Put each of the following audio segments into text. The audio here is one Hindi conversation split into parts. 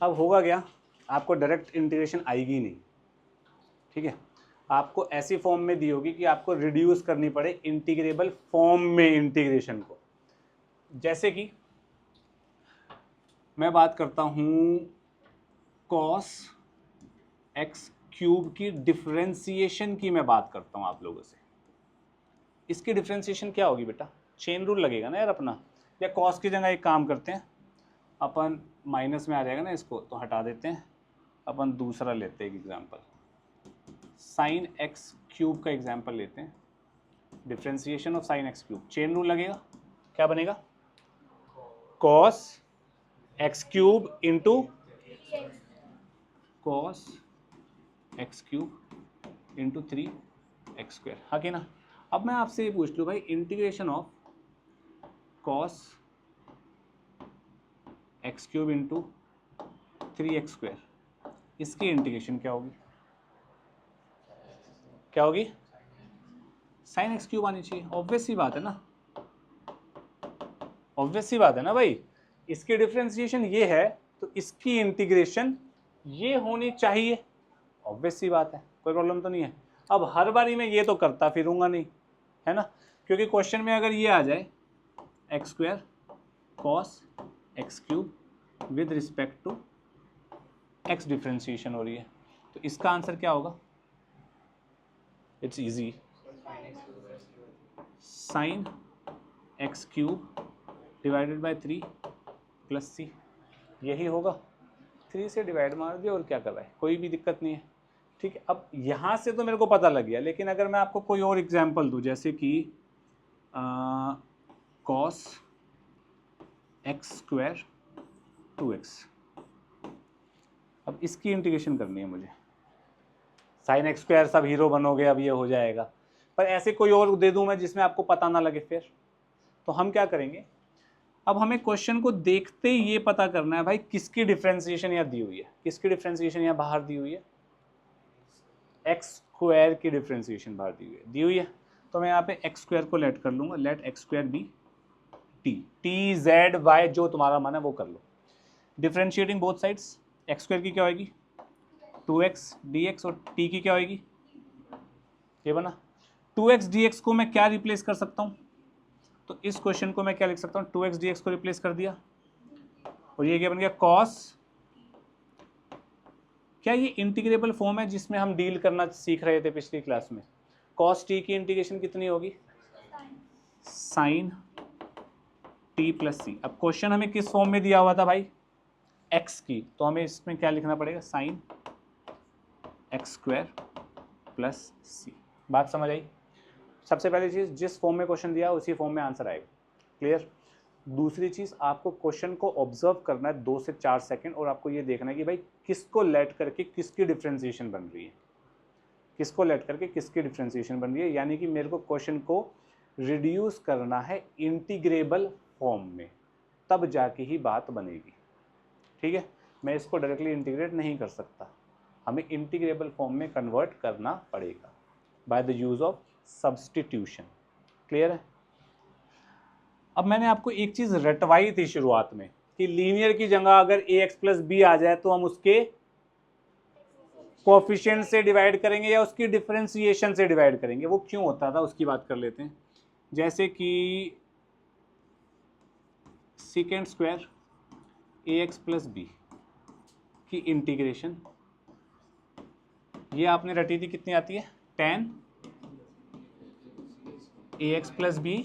अब होगा क्या, आपको डायरेक्ट इंटीग्रेशन आएगी नहीं, ठीक है, आपको ऐसी फॉर्म में दी होगी कि आपको रिड्यूस करनी पड़े इंटीग्रेबल फॉर्म में इंटीग्रेशन को। जैसे कि मैं बात करता हूं कॉस एक्स क्यूब की डिफरेंशिएशन की, मैं बात करता हूं आप लोगों से। इसकी डिफरेंशिएशन क्या होगी बेटा, चेन रूल लगेगा ना यार अपना, या कॉस की जगह एक काम करते हैं अपन, माइनस में आ जाएगा ना इसको तो हटा देते हैं, अपन दूसरा लेते हैं एक एग्जांपल, साइन एक्स क्यूब का एग्जांपल लेते हैं, differentiation of sine x cube, chain rule लगेगा, क्या बनेगा, cos x cube into cos x cube into 3x², हाँ कि ना। अब मैं आपसे ये पूछ लूँ भाई, integration of cos x cube into 3x², इसकी इंटीग्रेशन क्या होगी, क्या होगी, साइन एक्स क्यूब आनी चाहिए, ऑब्वियस सी बात है ना, ऑब्वियस सी बात है ना भाई। इसकी डिफरेंशिएशन ये है तो इसकी इंटीग्रेशन ये होनी चाहिए, ऑब्वियस सी बात है, कोई प्रॉब्लम तो नहीं है। अब हर बारी मैं ये तो करता फिरूंगा नहीं, है ना, क्योंकि क्वेश्चन में अगर ये आ जाए x² cos x cube with respect to x differentiation हो रही है, तो इसका आंसर क्या होगा, it's easy, sine x cube divided by 3 plus c, यही होगा, 3 से डिवाइड मार दिया और क्या कर रहा है, कोई भी दिक्कत नहीं है, ठीक है। अब यहाँ से तो मेरे को पता लग गया, लेकिन अगर मैं आपको कोई और एग्जांपल दूं, जैसे कि कॉस x² 2x, अब इसकी इंटीग्रेशन करनी है मुझे, साइन x² सब हीरो बनोगे अब ये हो जाएगा, पर ऐसे कोई और दे दूं मैं जिसमें आपको पता ना लगे, फिर तो हम क्या करेंगे, अब हमें क्वेश्चन को देखते ही ये पता करना है भाई किसकी डिफरेंशिएशन यहाँ दी हुई है, किसकी डिफरेंशिएशन यहाँ बाहर दी हुई है, x² की डिफरेंशिएशन बाहर दी हुई है, तो मैं यहाँ पे x² को लेट कर लूंगा, let x² be t z y, जो तुम्हारा मन है वो कर लो, डिफरेंशिएटिंग बोथ साइड्स, x² की क्या होगी 2x dx और t की क्या होगी, ये बना 2x dx को मैं क्या रिप्लेस कर सकता हूँ, तो इस क्वेश्चन को मैं क्या लिख सकता हूँ, 2x dx को रिप्लेस कर दिया, और ये क्या बन गया कॉस, क्या ये इंटीग्रेबल फॉर्म है जिसमें हम डील करना सीख रहे थे पिछली क्लास में, कॉस टी की इंटीग्रेशन कितनी होगी, साइन टी प्लस सी। अब क्वेश्चन हमें किस फॉर्म में दिया हुआ था भाई, एक्स की, तो हमें इसमें क्या लिखना पड़ेगा, साइन x² प्लस सी, बात समझ आई। सबसे पहली चीज़, जिस फॉर्म में क्वेश्चन दिया उसी फॉर्म में आंसर आएगा, क्लियर। दूसरी चीज़, आपको क्वेश्चन को ऑब्जर्व करना है 2 से 4 सेकंड, और आपको ये देखना है कि भाई किसको लेट करके किसकी डिफरेंशिएशन बन रही है, किसको लेट करके किसकी डिफरेंशिएशन बन रही है, यानी कि मेरे को क्वेश्चन को रिड्यूस करना है इंटीग्रेबल फॉर्म में, तब जाके ही बात बनेगी, ठीक है। मैं इसको डायरेक्टली इंटीग्रेट नहीं कर सकता, हमें इंटीग्रेबल फॉर्म में कन्वर्ट करना पड़ेगा by the use of substitution, clear है। अब मैंने आपको एक चीज रटवाई थी शुरुआत में कि लीनियर की जगह अगर ax प्लस बी आ जाए तो हम उसके कोफिशिएंट से डिवाइड करेंगे या उसकी डिफरेंशिएशन से डिवाइड करेंगे, वो क्यों होता था उसकी बात कर लेते हैं। जैसे कि second square ax plus B की इंटीग्रेशन, ये आपने रटी थी, कितनी आती है, tan ax plus B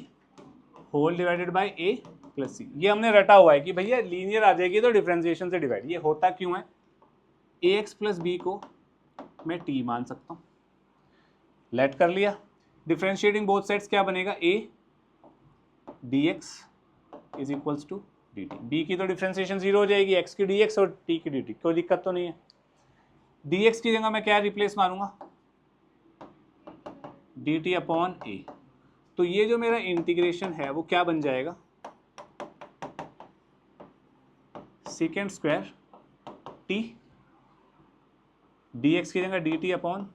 whole divided by a plus C, ये हमने रटा हुआ है कि भैया लीनियर आ जाएगी तो डिफरेंशिएशन से डिवाइड, ये होता क्यों है, ax प्लस बी को मैं t मान सकता हूँ, लेट कर लिया, डिफरेंशिएटिंग बोथ साइड्स क्या बनेगा, a dx is equals to dt, b की तो डिफरेंशिएशन 0 हो जाएगी, x की dx और t की dt, कोई दिक्कत तो नहीं है। dx की जगह मैं क्या रिप्लेस मारूंगा, dt अपॉन a, तो ये जो मेरा इंटीग्रेशन है वो क्या बन जाएगा, सेकेंड स्क्वायर t dx की जगह dt अपॉन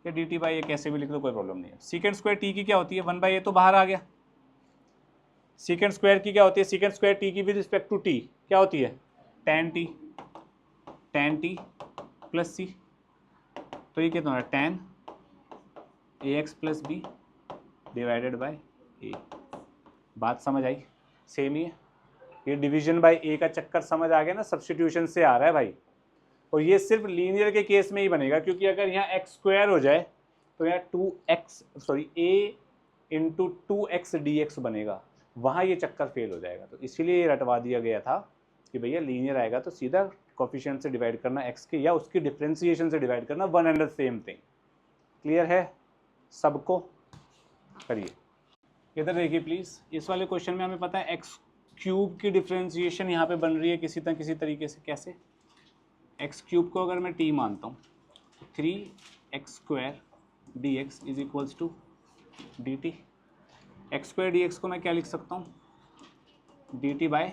या dt बाई a, कैसे भी लिख लो कोई प्रॉब्लम नहीं है। सेकेंड स्क्वायर t की क्या होती है, 1/a तो बाहर आ गया, सेकेंड स्क्वायर की क्या होती है, सेकेंड स्क्वायर t की विद रिस्पेक्ट टू t क्या होती है, tan t, tan t plus C, तो ये कितना होगा tan ax plus B divided by A. बात समझ आई? सेम ही है, ये डिवीजन बाय ए का चक्कर समझ आ गया ना, सब्स्टिट्यूशन से आ रहा है भाई। और ये सिर्फ लीनियर के केस में ही बनेगा, क्योंकि अगर यहाँ एक्स स्क्वायर हो जाए तो यहाँ a इंटू 2x dx बनेगा, वहाँ ये चक्कर फेल हो जाएगा। तो इसीलिए ये रटवा दिया गया था कि भैया लीनियर आएगा तो सीधा कोफिशिएंट से डिवाइड करना x के, या उसकी डिफ्रेंसिएशन से डिवाइड करना, one and the same thing. Clear है सबको? करिए। इधर देखिए प्लीज, इस वाले क्वेश्चन में हमें पता है एक्स क्यूब की डिफ्रेंसिएशन यहाँ पे बन रही है किसी तरीके से। कैसे? एक्स क्यूब को अगर मैं t मानता हूँ, 3x² dx is equals to dt। x² dx को मैं क्या लिख सकता हूँ, dt बाय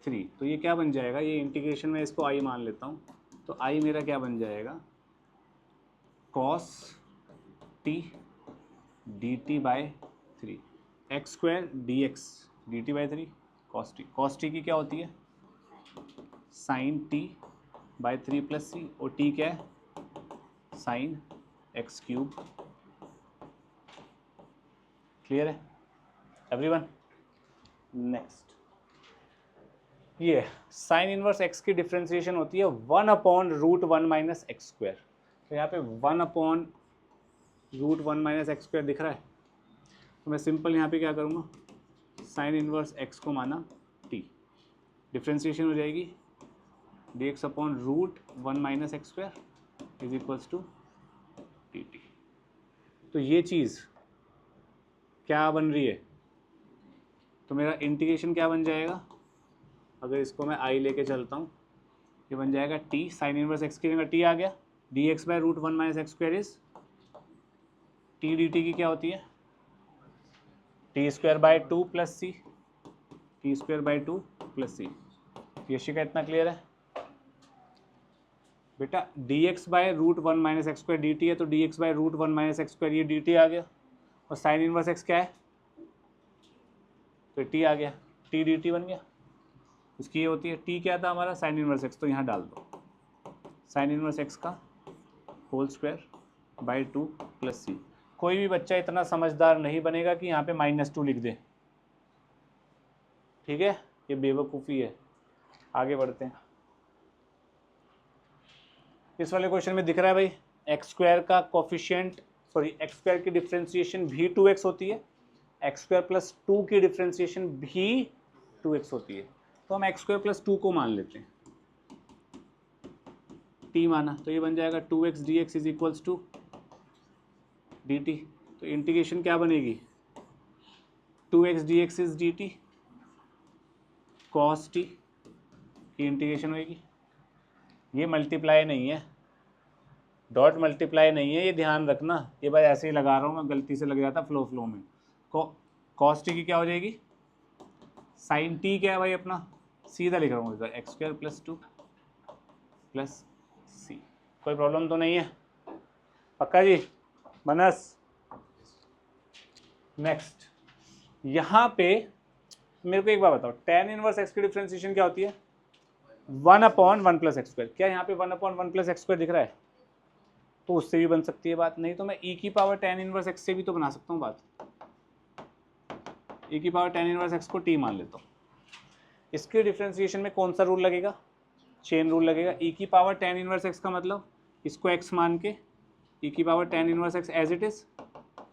3। तो ये क्या बन जाएगा, ये इंटीग्रेशन में इसको i मान लेता हूँ, तो i मेरा क्या बन जाएगा, cos t dt by 3, x² dx dt by 3 cos t की क्या होती है, sin t बाय 3 प्लस सी, और t क्या है, sin x³ क्लियर है एवरीवन? नेक्स्ट, ये साइन इनवर्स x की डिफ्रेंसिएशन होती है 1/√1 माइनस एक्स स्क्वायर। तो यहाँ पे 1/√1 माइनस एक्स स्क्वायर दिख रहा है, तो मैं सिंपल यहाँ पे क्या करूँगा, साइन इनवर्स x को माना t, डिफ्रेंसिएशन हो जाएगी dx/√1 minus x square is equals to dt। तो ये चीज़ क्या बन रही है, तो मेरा इंटीग्रेशन क्या बन जाएगा, अगर इसको मैं i लेके चलता हूँ, ये बन जाएगा t, साइन इनवर्स x की जगह t आ गया, dx/√1 minus x square is t dt की क्या होती है, t² प्लस सी, t² प्लस सी। यशी का इतना क्लियर है बेटा? dx/√1 minus x square dt है, तो dx/√1 माइनस एक्स स्क्वायर ये dt आ गया, और साइन इनवर्स x क्या है, तो t आ गया, t dt बन गया। इसकी ये होती है, t क्या था हमारा, साइन इनवर्स x, तो यहाँ डाल दो साइन इनवर्स x का होल स्क्वायर बाय 2 प्लस सी। कोई भी बच्चा इतना समझदार नहीं बनेगा कि यहाँ पे -2 लिख दे, ठीक है? ये बेवकूफ़ी है। आगे बढ़ते हैं। इस वाले क्वेश्चन में दिख रहा है भाई, x² का कोफिशिएंट, x² की डिफ्रेंसिएशन भी 2x होती है, x² प्लस 2 की डिफ्रेंसिएशन भी 2x होती है। तो हम x² प्लस 2 को मान लेते हैं, t माना, तो ये बन जाएगा 2x dx is equals to dt। तो इंटीग्रेशन क्या बनेगी, 2x dx is dt, cos t की इंटीग्रेशन होगी। ये मल्टीप्लाई नहीं है, डॉट मल्टीप्लाई नहीं है, ये ध्यान रखना। ये बात ऐसे ही लगा रहा हूँ मैं, गलती से लग जाता फ्लो में। cos t की क्या हो जाएगी, sin t क्या है भाई अपना, सीधा लिख रहा हूँ इधर, x² प्लस 2 प्लस सी। कोई प्रॉब्लम तो नहीं है? पक्का जी मनस? नेक्स्ट, यहाँ पे मेरे को एक बात बताओ, tan इनवर्स x की डिफ्रेंसिएशन क्या होती है, 1/1 प्लस एक्स स्क्वायर। क्या यहाँ पे 1/1 प्लस एक्स स्क्वायर दिख रहा है? तो उससे भी बन सकती है बात, नहीं तो मैं e की पावर tan इनवर्स x से भी तो बना सकता हूँ बात। e की पावर tan इनवर्स x को t मान लेता हूँ। इसके डिफ्रेंसिएशन में कौन सा रूल लगेगा, चेन रूल लगेगा। e की पावर tan इनवर्स x का मतलब इसको x मान के e की power tan inverse x as it is,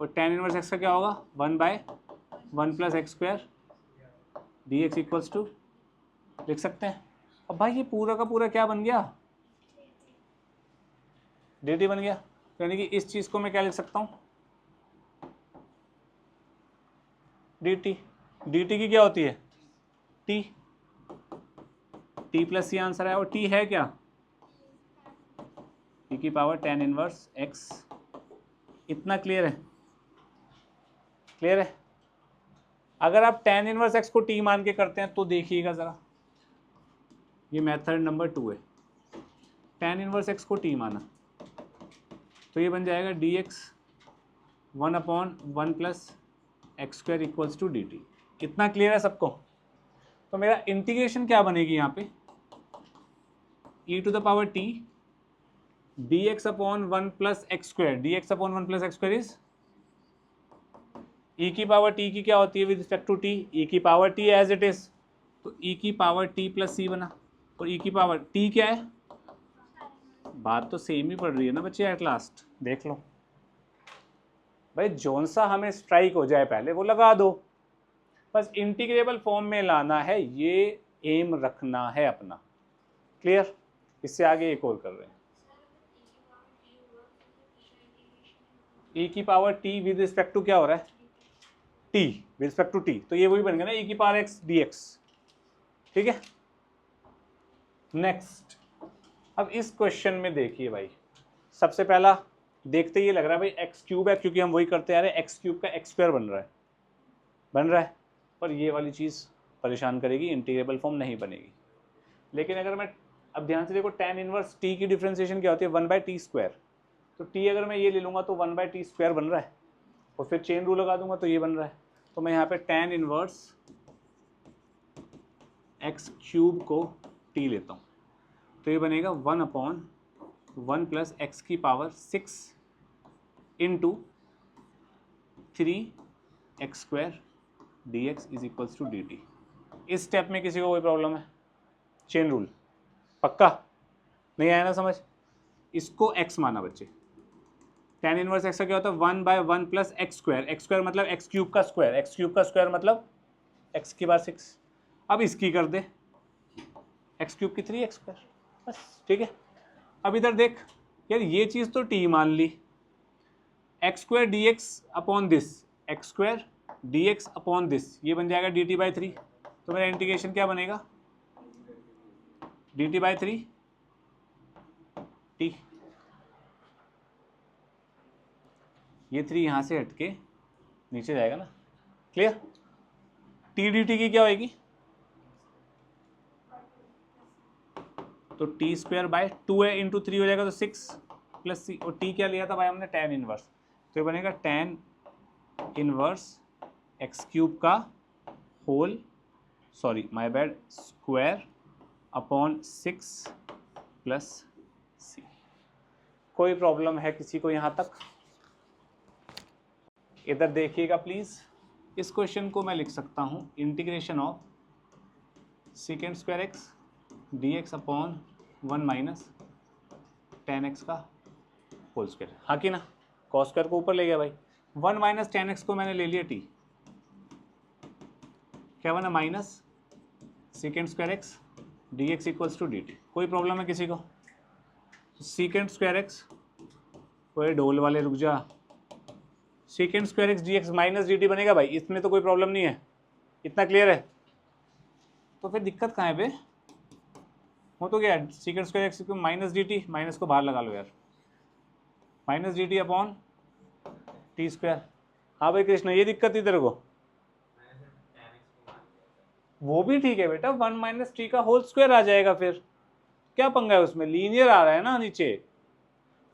और tan इनवर्स x का क्या होगा, 1/1 plus x square dx equals to, लिख सकते हैं। अब भाई ये पूरा का पूरा क्या बन गया, dt बन गया। यानी कि इस चीज को मैं क्या लिख सकता हूँ, dt। dt की क्या होती है, t, t plus c answer है, और t है क्या, e की पावर tan इनवर्स x। इतना क्लियर है? क्लियर है? अगर आप tan इनवर्स x को t मान के करते हैं तो देखिएगा जरा, ये मेथड नंबर 2 है। tan इनवर्स x को t माना, तो ये बन जाएगा dx 1/1 plus x square equals to dt। कितना क्लियर है सबको? तो मेरा इंटीग्रेशन क्या बनेगी यहाँ पे, E to the power T D X upon 1 plus x square, D X upon 1 plus x square is E की पावर टी की क्या होती है with respect to T, E की power T as it is, तो ई की पावर टी प्लस सी बना, और ई की पावर टी क्या है, बात तो सेम ही पड़ रही है ना बच्चे, एट लास्ट देख लो भाई, जौन सा हमें स्ट्राइक हो जाए पहले वो लगा दो, बस इंटीग्रेबल फॉर्म में लाना है, ये एम रखना है अपना, क्लियर। इससे आगे एक और कर रहे हैं, ई की power t with respect to क्या हो रहा है, t with respect to t, तो ये वही बन गया ना ई की पावर एक्स डी एक्स, ठीक है। नेक्स्ट, अब इस क्वेश्चन में देखिए भाई, सबसे पहला देखते ये लग रहा है भाई एक्स क्यूब है, क्योंकि हम वही करते आ रहे हैं, एक्स क्यूब का एक्स स्क्वायर बन रहा है, पर ये वाली चीज़ परेशान करेगी, इंटीग्रेबल फॉर्म नहीं बनेगी। लेकिन अगर मैं, अब ध्यान से देखो, टेन इनवर्स टी की डिफ्रेंसिएशन क्या होती है, 1/t², तो टी अगर मैं ये ले लूँगा तो 1/t² बन रहा है, और फिर चेन रूल लगा दूंगा तो ये बन रहा है, तो मैं यहाँ पे टेन इनवर्स एक्स क्यूब को टी लेता हूँ, तो ये बनेगा 1/1 प्लस एक्स की power 6 into 3x² dx is equals to dt। इस स्टेप में किसी को कोई प्रॉब्लम है, चेन रूल पक्का नहीं आया ना समझ, इसको x माना बच्चे, टेन इनवर्स एक्स का क्या होता है 1/1 प्लस x² मतलब एक्स क्यूब का स्क्वायर मतलब x की बार 6, अब इसकी कर दे एक्स क्यूब की 3x², बस ठीक है। अब इधर देख यार, ये चीज़ तो t मान ली, x² dx upon this, x² dx upon this, ये बन जाएगा dt/3, तो मेरा इंटीग्रेशन क्या बनेगा, dt/3 t, ये 3 यहाँ से हट के नीचे जाएगा ना, क्लियर। t dt की क्या होएगी, तो t²/2 है इंटू 3 हो जाएगा, तो 6 प्लस c, और t क्या लिया था भाई हमने, टेन इनवर्स, तो ये बनेगा टेन इनवर्स एक्स क्यूब का whole, sorry my bad, square upon 6 plus c। कोई प्रॉब्लम है किसी को यहाँ तक, इधर देखिएगा प्लीज, इस क्वेश्चन को मैं लिख सकता हूँ integration of sec² x dx upon 1 minus ten x का होल स्क्वायर, हाँ कि ना, कॉस स्क्वायर को ऊपर ले गया भाई, 1 माइनस टेन एक्स को मैंने ले लिया t, क्या बना, minus sec² x dx equals to dt। कोई प्रॉब्लम है किसी को, sec² x, कोई ढोल वाले रुक जा, sec² x dx minus dt बनेगा भाई, इसमें तो कोई प्रॉब्लम नहीं है, इतना क्लियर है, तो फिर दिक्कत कहाँ है बे, वो तो क्या, sec² x को माइनस dt, माइनस को बाहर लगा लो यार, माइनस dt अपॉन t², हाँ भाई कृष्ण ये दिक्कत थी तेरे को, वो भी ठीक है बेटा, 1 माइनस टी का होल स्क्वायर आ जाएगा, फिर क्या पंगा है उसमें, लीनियर आ रहा है ना नीचे,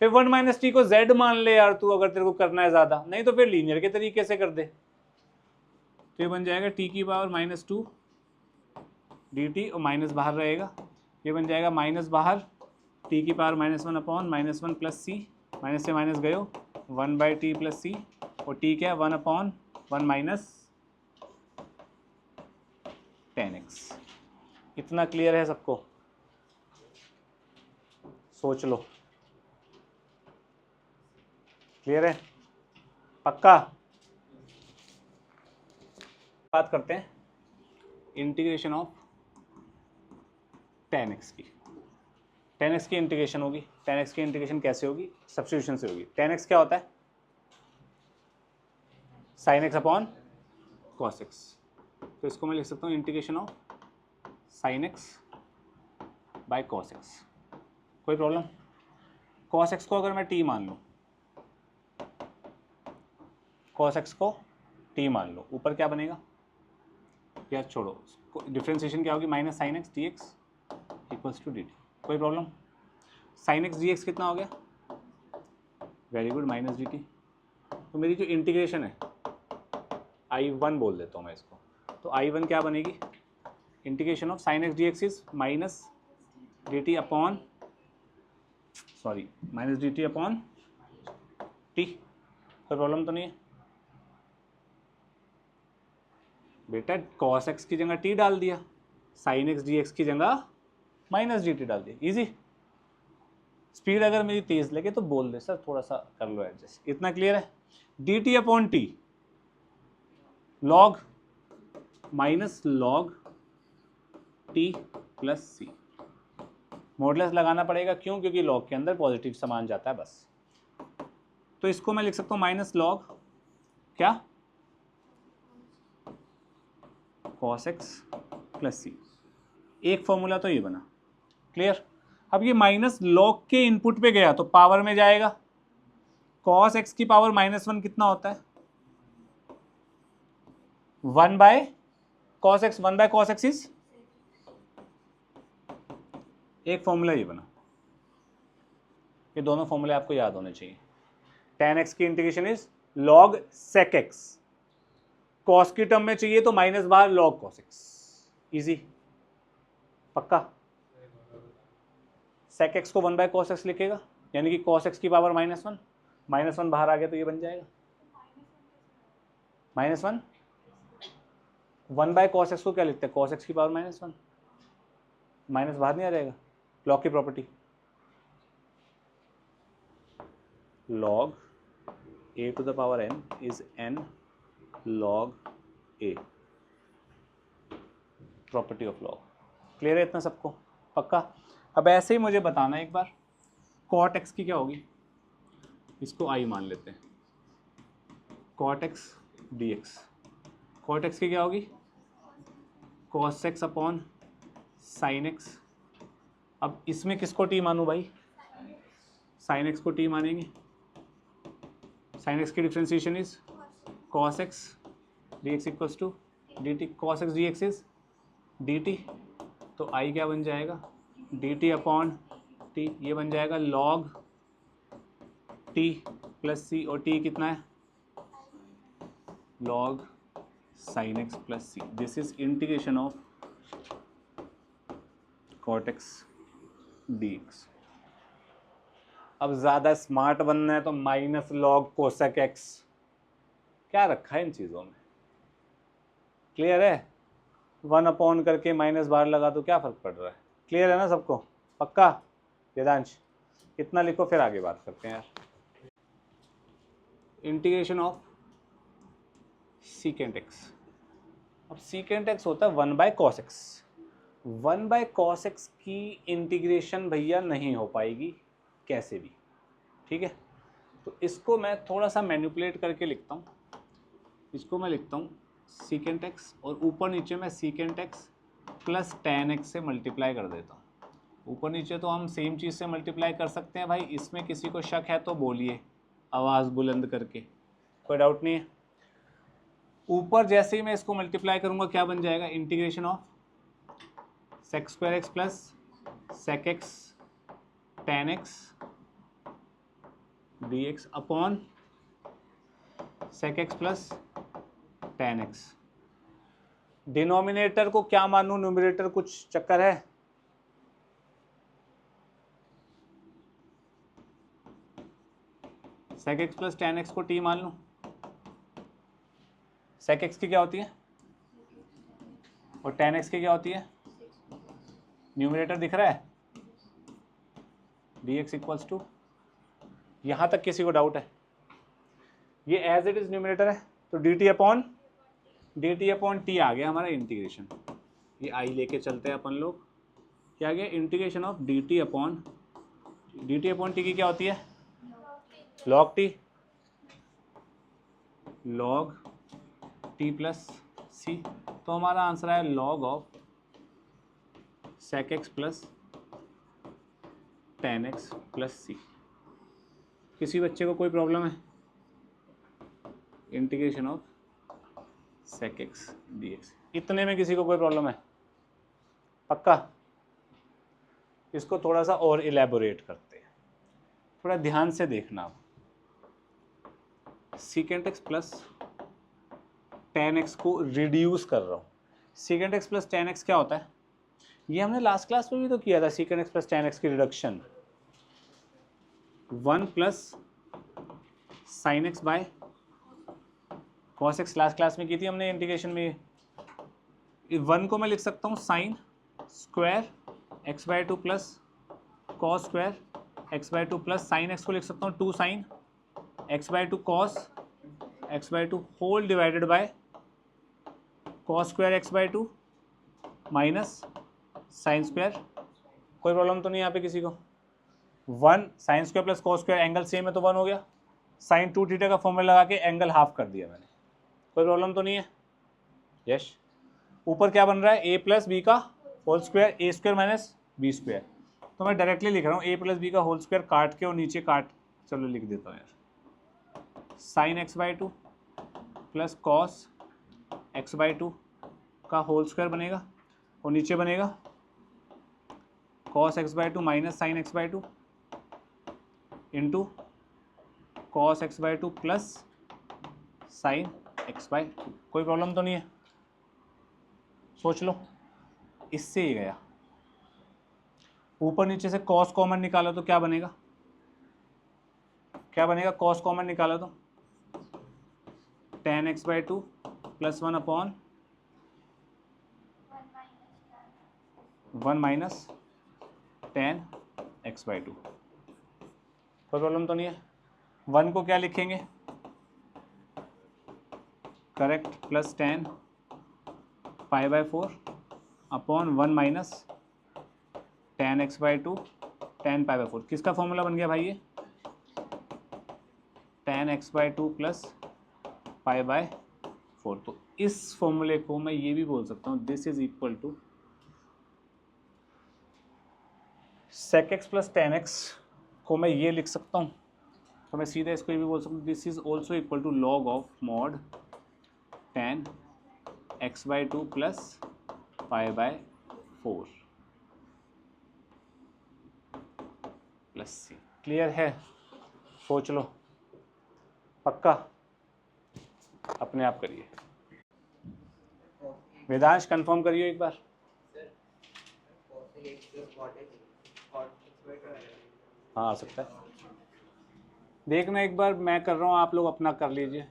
फिर 1 माइनस टी को z मान ले यार तू, अगर तेरे को करना है ज़्यादा, नहीं तो फिर लीनियर के तरीके से कर दे, तो ये बन जाएगा t की पावर -2 dt, और माइनस बाहर रहेगा, ये बन जाएगा माइनस बाहर t की पावर -1 अपॉन -1 प्लस सी, माइनस से माइनस गयो 1/t प्लस सी, और t क्या है 1/1 माइनस टेन एक्स। इतना क्लियर है सबको, सोच लो, क्लियर है पक्का। बात करते हैं इंटीग्रेशन ऑफ टेन एक्स की, टेन एक्स की इंटीग्रेशन होगी, टेन एक्स की इंटीग्रेशन कैसे होगी, सब्स्टिट्यूशन से होगी। टेन एक्स क्या होता है, sign X upon cos x, तो इसको मैं लिख सकता हूँ integration of sine x by cos x. कोई प्रॉब्लम, कॉस एक्स को अगर मैं टी मान लूँ, कॉस एक्स को टी मान लो, ऊपर क्या बनेगा यार, छोड़ो डिफ्रेंसिएशन क्या होगी, minus sine x D x equals to D T. कोई problem, sine x D X कितना हो गया, very good, minus D T. तो मेरी जो इंटीग्रेशन है I1 बोल देता हूँ मैं इसको, तो I1 क्या बनेगी, integration of sine x D x is minus dt upon minus dt upon t। कोई प्रॉब्लम तो नहीं है बेटा? cos x की जगह t डाल दिया, sin x dx की जगह माइनस dt डाल दिया, इजी। स्पीड अगर मेरी तेज लगे तो बोल दे सर थोड़ा सा कर लो एडजस्ट, इतना क्लियर है? dt upon T log minus log T plus C. Modulus लगाना पड़ेगा, क्यों? क्योंकि लॉग के अंदर पॉजिटिव सामान जाता है बस। तो इसको मैं लिख सकता हूँ माइनस लॉग क्या, cos x प्लस सी। एक फॉर्मूला तो ये बना, क्लियर? अब ये माइनस लॉग के इनपुट पे गया तो पावर में जाएगा। cos x की पावर -1 कितना होता है? 1 by cos x, 1 by cos x is, एक फॉर्मूला ये बना। ये दोनों फॉर्मूले आपको याद होने चाहिए। tan x की integration is log sec x, cos की टर्म में चाहिए तो माइनस बार log cos x, इजी, पक्का? sec x को 1 बाय cos x लिखेगा, यानी कि cos x की पावर -1, -1 बाहर आ गया तो ये बन जाएगा -1। 1 बाय cos x को क्या लिखते हैं? cos x की पावर -1, माइनस बाहर नहीं आ जाएगा? लॉग की property, log a to the power n is n log a, property of log. Clear है इतना सबको? पक्का? अब ऐसे ही मुझे बताना एक बार cot x की क्या होगी, इसको i मान लेते हैं, cot x dx। cot x की क्या होगी? cos x upon sin x। अब इसमें किसको t मानूं भाई? sin x को t मानेंगे। sin x की differentiation is cos x dx equals to dt, cos x dx is dt, तो i क्या बन जाएगा? dt अपॉन t, ये बन जाएगा log t प्लस c, और t कितना है? log sin x plus c। This is integration of cot x dx। अब ज़्यादा स्मार्ट बनना है तो माइनस लॉग कोसेक एक्स, क्या रखा है इन चीज़ों में? क्लियर है? 1 अपॉन करके माइनस बाहर लगा तो क्या फ़र्क पड़ रहा है? क्लियर है ना सबको? पक्का? वेदांश इतना लिखो, फिर आगे बात करते हैं यार। Integration of secant x. अब सीकेंट एक्स होता है 1 by cos x. 1 by cos x की इंटीग्रेशन भैया नहीं हो पाएगी कैसे भी, ठीक है? तो इसको मैं थोड़ा सा मैनिपुलेट करके लिखता हूँ। इसको मैं लिखता हूँ सीकेंट एक्स, और ऊपर नीचे मैं secant x plus tan x से मल्टीप्लाई कर देता हूँ। ऊपर नीचे तो हम सेम चीज़ से मल्टीप्लाई कर सकते हैं भाई, इसमें किसी को शक है तो बोलिए आवाज़ बुलंद करके, कोई डाउट नहीं है। ऊपर जैसे ही मैं इसको मल्टीप्लाई करूँगा क्या बन जाएगा? Integration of sec square x plus sec x tan x dx upon sec x plus tan x। Denominator को क्या मानूं, न्यूमरेटर कुछ चक्कर है? sec x plus tan x को t मान लूं। sec x की क्या होती है और tan x की क्या होती है? न्यूमरेटर दिख रहा है? dx इक्वल्स टू, यहां तक किसी को डाउट है? ये एज इट इज न्यूमरेटर है तो dt अपॉन t आ गया हमारा इंटीग्रेशन। ये i लेके चलते हैं अपन लोग, क्या आ गया? Integration of dt upon t की क्या होती है? log t, log t plus c। तो हमारा आंसर है log of sec x plus tan x plus c। किसी बच्चे को कोई प्रॉब्लम है? Integration of sec x dx, इतने में किसी को कोई प्रॉब्लम है? पक्का? इसको थोड़ा सा और इलेबोरेट करते हैं, थोड़ा ध्यान से देखना। Secant x plus tan x को रिड्यूस कर रहा हूँ। Secant x plus tan x क्या होता है? ये हमने लास्ट क्लास में भी तो किया था, सीकन एक्स प्लस टेन एक्स की reduction, 1 plus sine x by cos x last class में की थी हमने इंटीग्रेशन में। 1 को मैं लिख सकता हूँ sine square x by two plus cos square x by two plus sine x को लिख सकता हूँ 2 sine x by two cos x by two whole divided by cos square x by two minus sine square. कोई प्रॉब्लम तो नहीं यहाँ पे किसी को? 1 sine square plus cos square, angle same है तो 1 हो गया, साइन 2 थीटा का फॉर्मूला लगा के एंगल हाफ कर दिया मैंने। कोई प्रॉब्लम तो नहीं है? यस। ऊपर क्या बन रहा है? ए प्लस बी का होल स्क्वायर, ए स्क्वायर माइनस बी स्क्वायर। तो मैं डायरेक्टली लिख रहा हूँ ए प्लस बी का होल स्क्वायर काट के और नीचे काट, चलो लिख देता हूँ यार, sign x by two plus cos x by two का होल स्क्वायर बनेगा और नीचे बनेगा cos x by to minus sine x by two into cos x by two plus sine x by to. कोई प्रॉब्लम तो नहीं है? सोच लो, इससे ही गया। ऊपर नीचे से कॉस कॉमन निकाला तो क्या बनेगा? क्या बनेगा? कॉस कॉमन निकाला तो ten x by two plus 1 upon 1 minus ten x by to. कोई प्रॉब्लम तो नहीं है? 1 को क्या लिखेंगे? Correct, plus 10 pi by 4 upon 1 minus ten x by to 10 pi by 4। किसका फॉर्मूला बन गया भाई ये? Ten x by two plus pi by 4। तो इस फॉर्मूले को मैं ये भी बोल सकता हूँ, this is equal to sec x plus tan x को मैं ये लिख सकता हूँ, तो मैं सीधे इसको ये भी बोल सकता हूँ, this is also equal to log of mod tan x by two plus pi by 4 plus c. Clear है? सोच लो, पक्का? अपने आप करिए, वेदांश कंफर्म करिए एक बार। हाँ आ सकता है, देखना एक बार, मैं कर रहा हूँ, आप लोग अपना कर लीजिए।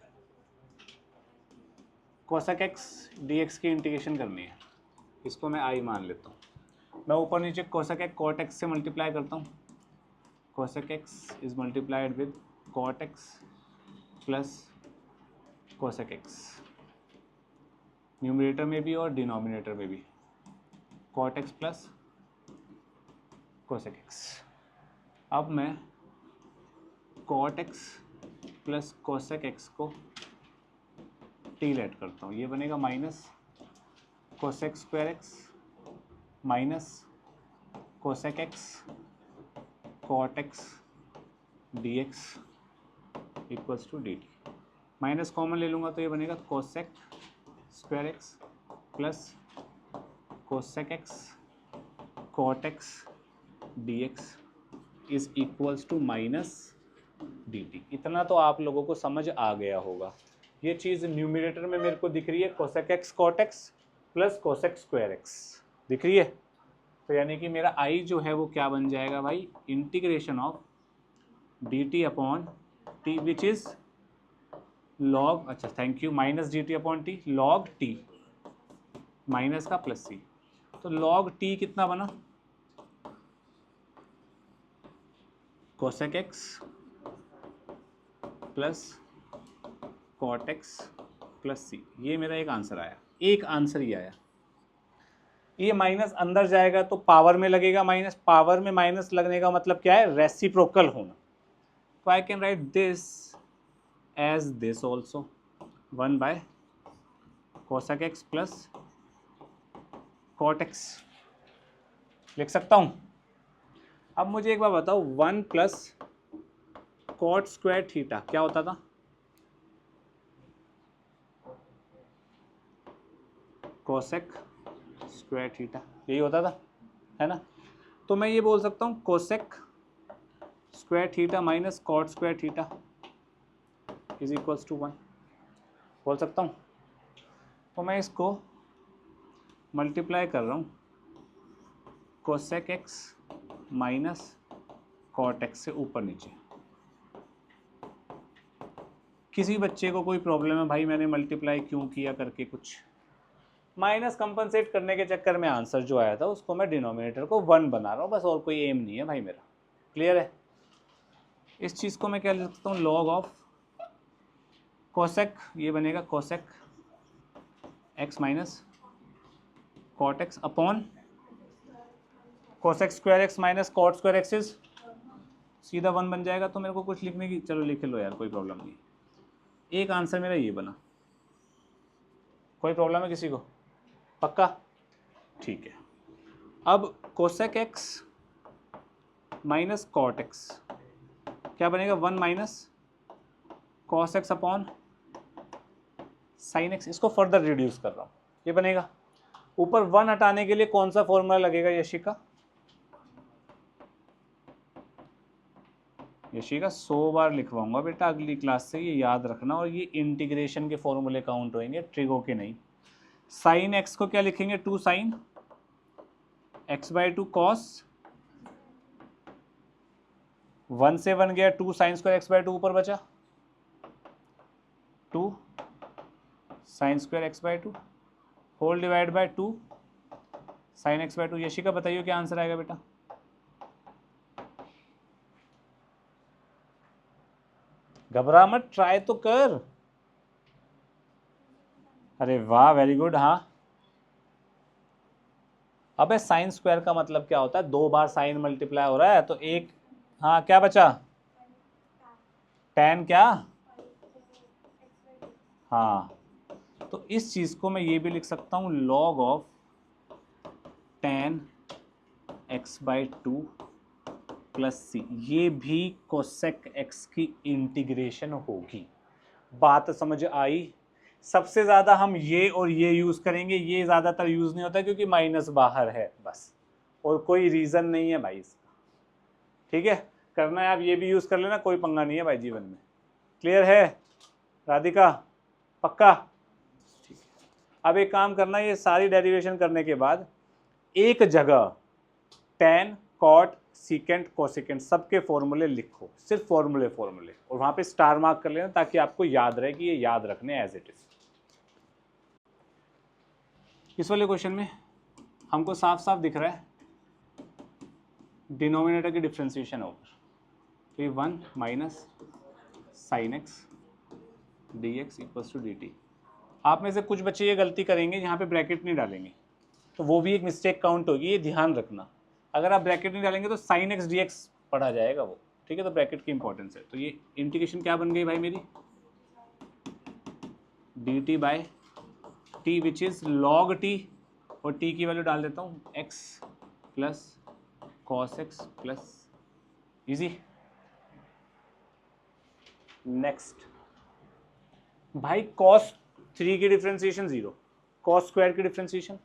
कोसेक एक्स डी एक्स की इंटीग्रेशन करनी है, इसको मैं आई मान लेता हूँ। मैं ऊपर नीचे कोसेक एक्स कॉट एक्स से मल्टीप्लाई करता हूँ, cosec x is multiplied with cot x plus cosec x, numerator में भी और डिनोमिनेटर में भी, cot x plus cosec x. अब मैं cot x plus cosec x को टीलेट करता हूँ, ये बनेगा minus cosec square x minus cosec x cot x D x equals to D t. Minus common ले लूँगा तो ये बनेगा cosec square x plus cosec x cot x D x is equals to minus D t. इतना तो आप लोगों को समझ आ गया होगा। ये चीज़ न्यूमरेटर में मेरे को दिख रही है, cosec x cot x plus cosec square x दिख रही है, तो यानी कि मेरा आई जो है वो क्या बन जाएगा भाई? Integration of D T upon T which is log, अच्छा thank you, minus D T upon T log T minus का प्लस सी। तो लॉग टी कितना बना? Cosec x plus cot x plus C. ये मेरा एक आंसर आया, एक आंसर ही आया। ये माइनस अंदर जाएगा तो पावर में लगेगा माइनस, पावर में माइनस लगने का मतलब क्या है? रेसिप्रोकल होना। तो I can write this as this also, 1 by cosec x plus cot x लिख सकता हूँ। अब मुझे एक बार बताओ, 1 प्लस कॉट स्क्वायर थीटा क्या होता था? कोसेक स्क्वायर थीटा, यही होता था, है ना? तो मैं ये बोल सकता हूँ cosec square theta minus cot square theta is equals to 1 बोल सकता हूँ। तो मैं इसको मल्टीप्लाई कर रहा हूँ cosec x minus cot x से ऊपर नीचे। किसी बच्चे को कोई प्रॉब्लम है भाई मैंने मल्टीप्लाई क्यों किया करके, कुछ माइनस कंपनसेट करने के चक्कर में आंसर जो आया था उसको मैं डिनोमिनेटर को 1 बना रहा हूँ बस, और कोई एम नहीं है भाई मेरा। क्लियर है? इस चीज़ को मैं क्या लिख सकता हूँ, लॉग ऑफ कोसेक, ये बनेगा cosec x minus cot x upon cosec square x minus cot square x is सीधा 1 बन जाएगा। तो मेरे को कुछ लिखने की, चलो लिख लो यार, कोई प्रॉब्लम नहीं। एक आंसर मेरा ये बना, कोई प्रॉब्लम है किसी को? पक्का? ठीक है। अब cosec x minus cot x क्या बनेगा, 1 minus cos x upon sine x. इसको फर्दर रिड्यूस कर रहा हूँ, ये बनेगा। ऊपर 1 हटाने के लिए कौन सा फॉर्मूला लगेगा यशिका? यशिका 100 बार लिखवाऊंगा बेटा अगली क्लास से, ये याद रखना। और ये इंटीग्रेशन के फॉर्मूले काउंट होंगे, ट्रिगो के नहीं। साइन एक्स को क्या लिखेंगे, 2 साइन एक्स बाई 2 कॉस, 1 से 1 गया, 2 साइन स्क्वायर एक्स बाई 2 ऊपर बचा, 2 sine square x by 2 whole divide by 2 sine x by 2। Yashika बताइए क्या आंसर आएगा बेटा? घबरा मत, ट्राई तो कर। अरे वाह, वेरी गुड। हाँ, अबे साइन स्क्वायर का मतलब क्या होता है, 2 बार साइन मल्टीप्लाई हो रहा है तो एक, हाँ क्या बचा, tan क्या, हाँ। तो इस चीज को मैं ये भी लिख सकता हूं, log of tan x by 2 plus C. ये भी कोसेक x की इंटीग्रेशन होगी। बात समझ आई? सबसे ज़्यादा हम ये और ये यूज़ करेंगे, ये ज़्यादातर यूज़ नहीं होता क्योंकि माइनस बाहर है बस, और कोई रीज़न नहीं है भाई इसका। ठीक है, करना है आप ये भी यूज़ कर लेना, कोई पंगा नहीं है भाई जीवन में। क्लियर है राधिका? पक्का? ठीक है। अब एक काम करना, ये सारी डेरिवेशन करने के बाद एक जगह tan, cot, सीकेंट, कोसिकेंट सबके फॉर्मूले लिखो, सिर्फ फॉर्मूले, और वहाँ पे स्टार मार्क कर लेना ताकि आपको याद रहे कि ये याद रखने एज इट इज। इस वाले क्वेश्चन में हमको साफ साफ दिख रहा है डिनोमिनेटर की डिफ्रेंसिएशन होगा, तो ये 1 minus sine x D x equals to D t. आप में से कुछ बच्चे ये गलती करेंगे यहाँ पे ब्रैकेट नहीं डालेंगे, तो वो भी एक मिस्टेक काउंट होगी, ये ध्यान रखना। अगर आप ब्रैकेट नहीं डालेंगे तो साइन एक्स डी एक्स पढ़ा जाएगा वो, ठीक है? तो ब्रैकेट की इंपॉर्टेंस है। तो ये इंटीग्रेशन क्या बन गई भाई मेरी, D T by T which is log T, और टी की वैल्यू डाल देता हूँ x plus cos x plus, easy. Next भाई कॉस 3 की डिफ्रेंसिएशन 0, कॉस स्क्वायर की डिफ्रेंसिएशन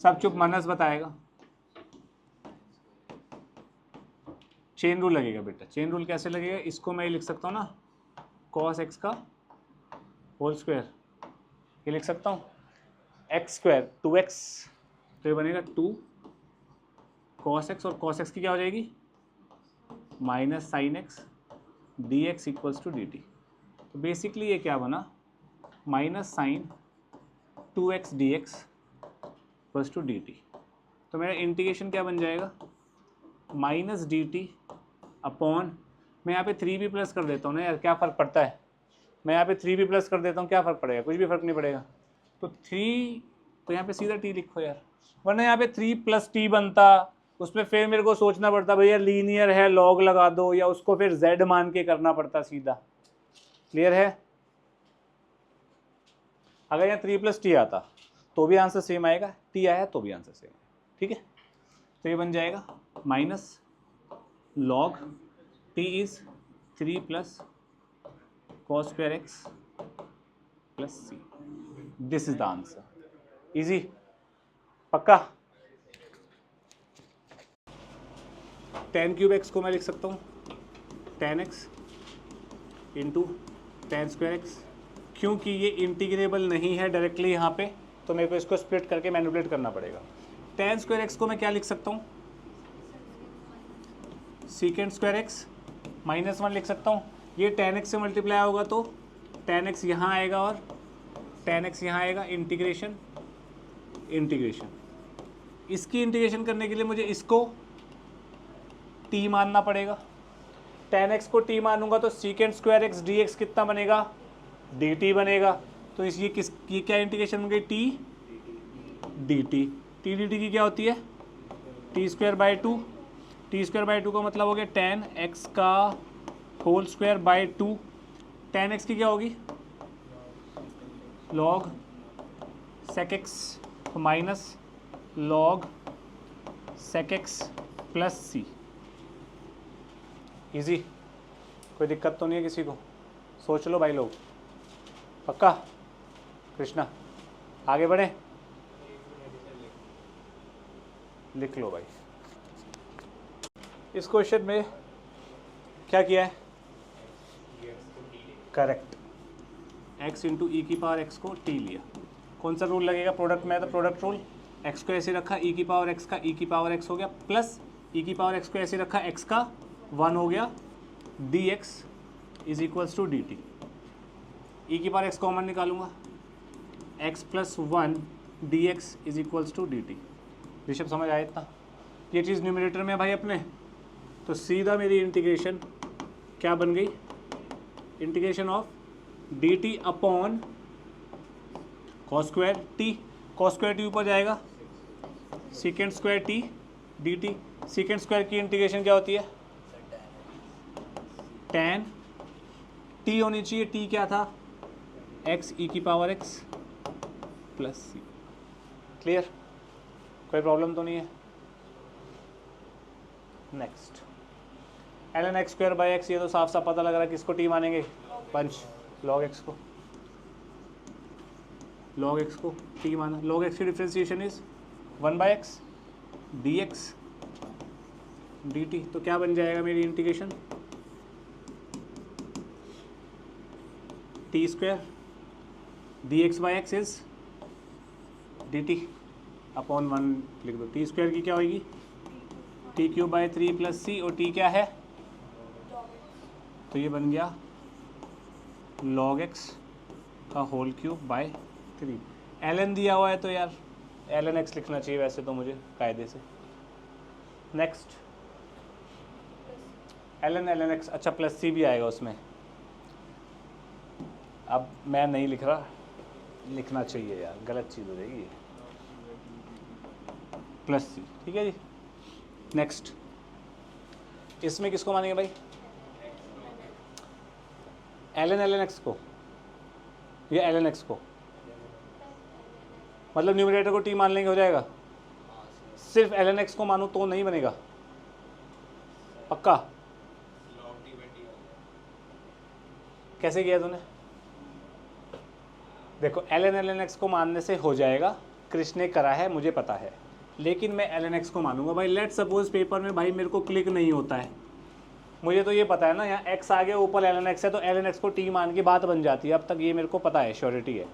सब चुप, मानस बताएगा। चेन रूल लगेगा बेटा। चेन रूल कैसे लगेगा, इसको मैं लिख सकता हूँ ना, कॉस एक्स का होल स्क्वायर, ये लिख सकता हूँ एक्स स्क्वायर 2x, तो ये बनेगा 2 कॉस एक्स, और कॉस एक्स की क्या हो जाएगी, minus sine x D x equals to D T. तो बेसिकली ये क्या बना, minus sine 2x d x equals to D T. तो मेरा इंटीग्रेशन क्या बन जाएगा, माइनस डी टी अपॉन, मैं यहाँ पे 3 भी प्लस कर देता हूँ ना यार, क्या फ़र्क पड़ता है, मैं यहाँ पे 3 भी प्लस कर देता हूँ, क्या फ़र्क पड़ेगा, कुछ भी फ़र्क नहीं पड़ेगा। तो 3, तो यहाँ पे सीधा t लिखो यार, वरना यहाँ पे 3 प्लस टी बनता, उसमें फिर मेरे को सोचना पड़ता भैया लीनियर है लॉग लगा दो, या उसको फिर z मान के करना पड़ता सीधा। क्लियर है? अगर यहाँ 3 प्लस टी आता तो भी आंसर सेम आएगा, t आया तो भी आंसर सेम आएगा, ठीक है? तो ये बन जाएगा minus log t is 3 plus cos square x plus c. This is the answer. Easy? पक्का? tan क्यूब x को मैं लिख सकता हूँ tan x into tan square x, क्योंकि ये इंटीग्रेबल नहीं है डायरेक्टली यहाँ पे, तो मेरे को इसको स्प्लिट करके मैनिपुलेट करना पड़ेगा। tan स्क्वायर एक्स को मैं क्या लिख सकता हूँ, सीकेंट स्क्वायर एक्स माइनस 1 लिख सकता हूँ। ये tan x से मल्टीप्लाई होगा तो tan x यहाँ आएगा और tan x यहाँ आएगा, इंटीग्रेशन इंटीग्रेशन। इसकी इंटीग्रेशन करने के लिए मुझे इसको t मानना पड़ेगा। tan x को t मानूंगा तो सीकेंट स्क्वायर एक्स dx कितना बनेगा, dt बनेगा। तो इस ये क्या इंटीग्रेशन बन गई, t dt। t dt की क्या होती है, T square by two. T square by two का मतलब हो गया tan x का whole square by two. tan x की क्या होगी, log sec x minus log sec x plus C. Easy, कोई दिक्कत तो नहीं है किसी को? सोच लो भाई लोग, पक्का? कृष्णा आगे बढ़े, लिख लो भाई। इस क्वेश्चन में क्या किया है, करेक्ट, x इंटू ई की पावर x को t लिया। कौन सा रूल लगेगा, प्रोडक्ट में है तो प्रोडक्ट रूल। x को ऐसे रखा e की पावर x का e की पावर x हो गया, प्लस e की पावर x को ऐसे रखा x का 1 हो गया, dx is equals to dt। e की पावर x कॉमन निकालूंगा, x plus 1 dx is equals to dt। Rishabh समझ आया इतना? ये चीज़ न्यूमरेटर में है भाई अपने, तो सीधा मेरी इंटीग्रेशन क्या बन गई, integration of dt upon cos square T. Cos square T ऊपर जाएगा, secant square T dt। Secant square की इंटीग्रेशन क्या होती है, tan t होनी चाहिए, t क्या था, x e की power x plus c. Clear, कोई प्रॉब्लम तो नहीं है? Next, ln x square by x, ये तो साफ साफ पता लग रहा है, किसको t मानेंगे, पंच log x को, log x को t माना। log x की differentiation is 1 by x dx dt। तो क्या बन जाएगा मेरी integration, t square dx by x is dt upon 1 लिख दो। टी स्क्वायर की क्या होगी, टी क्यूब बाई 3 प्लस सी, और टी क्या है, तो ये बन गया log x का होल क्यूब बाय 3। ln दिया हुआ है तो यार ln x लिखना चाहिए वैसे तो मुझे कायदे से। नेक्स्ट, ln x, अच्छा प्लस सी भी आएगा उसमें। अब मैं नहीं लिख रहा, लिखना चाहिए यार, गलत चीज़ हो जाएगी, प्लस सी, ठीक है जी। नेक्स्ट, इसमें किसको मानेंगे भाई, ln x को या ln x को, मतलब न्यूमरेटर को t मान लेंगे, हो जाएगा। सिर्फ ln x को मानो तो नहीं बनेगा, पक्का? कैसे किया तूने, देखो ln x को मानने से हो जाएगा, कृष्ण ने करा है मुझे पता है, लेकिन मैं ln x को मानूंगा भाई। लेट सपोज पेपर में भाई मेरे को क्लिक नहीं होता है, मुझे तो ये पता है ना, यहाँ x आ गया, ऊपर ln x है, तो ln x को t मान के बात बन जाती है। अब तक ये मेरे को पता है, श्योरिटी है,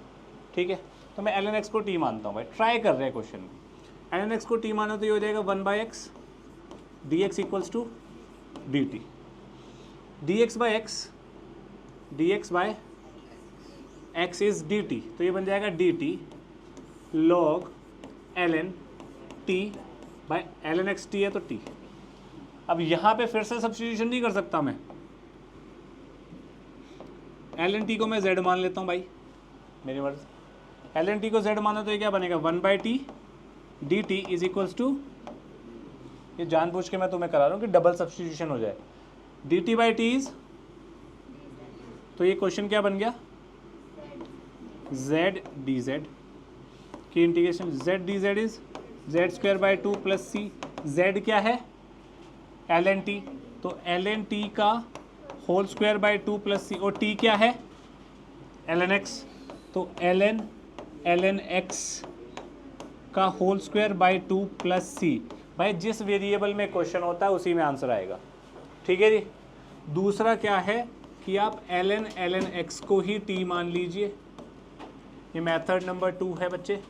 ठीक है। तो मैं ln x को t मानता हूँ भाई, ट्राई कर रहे हैं क्वेश्चन में। ln x को t मानो तो ये हो जाएगा 1 by x dx equals to dt। dx by x, dx by x is dt, तो ये बन जाएगा dt log ln t by ln x t है तो t। अब यहाँ पे फिर से सब्स्टिट्यूशन नहीं कर सकता मैं, ln t को मैं z मान लेता हूँ भाई, मेरी मर्जी। ln t को z माना तो ये क्या बनेगा, 1 by t dt is equals to, ये जानबूझ के मैं तुम्हें करा रहा हूँ कि डबल सब्स्टिट्यूशन हो जाए, dt बाई टी इज, तो ये क्वेश्चन क्या बन गया, z dz की integration, z dz is z square by 2 plus c. z क्या है, ln t, तो ln t का होल स्क्वायर बाई 2 प्लस सी, और t क्या है, ln x, तो ln x का होल स्क्वायर बाई 2 प्लस सी। भाई जिस वेरिएबल में क्वेश्चन होता है उसी में आंसर आएगा, ठीक है जी। दूसरा क्या है कि आप ln x को ही t मान लीजिए, ये मेथड नंबर 2 है बच्चे।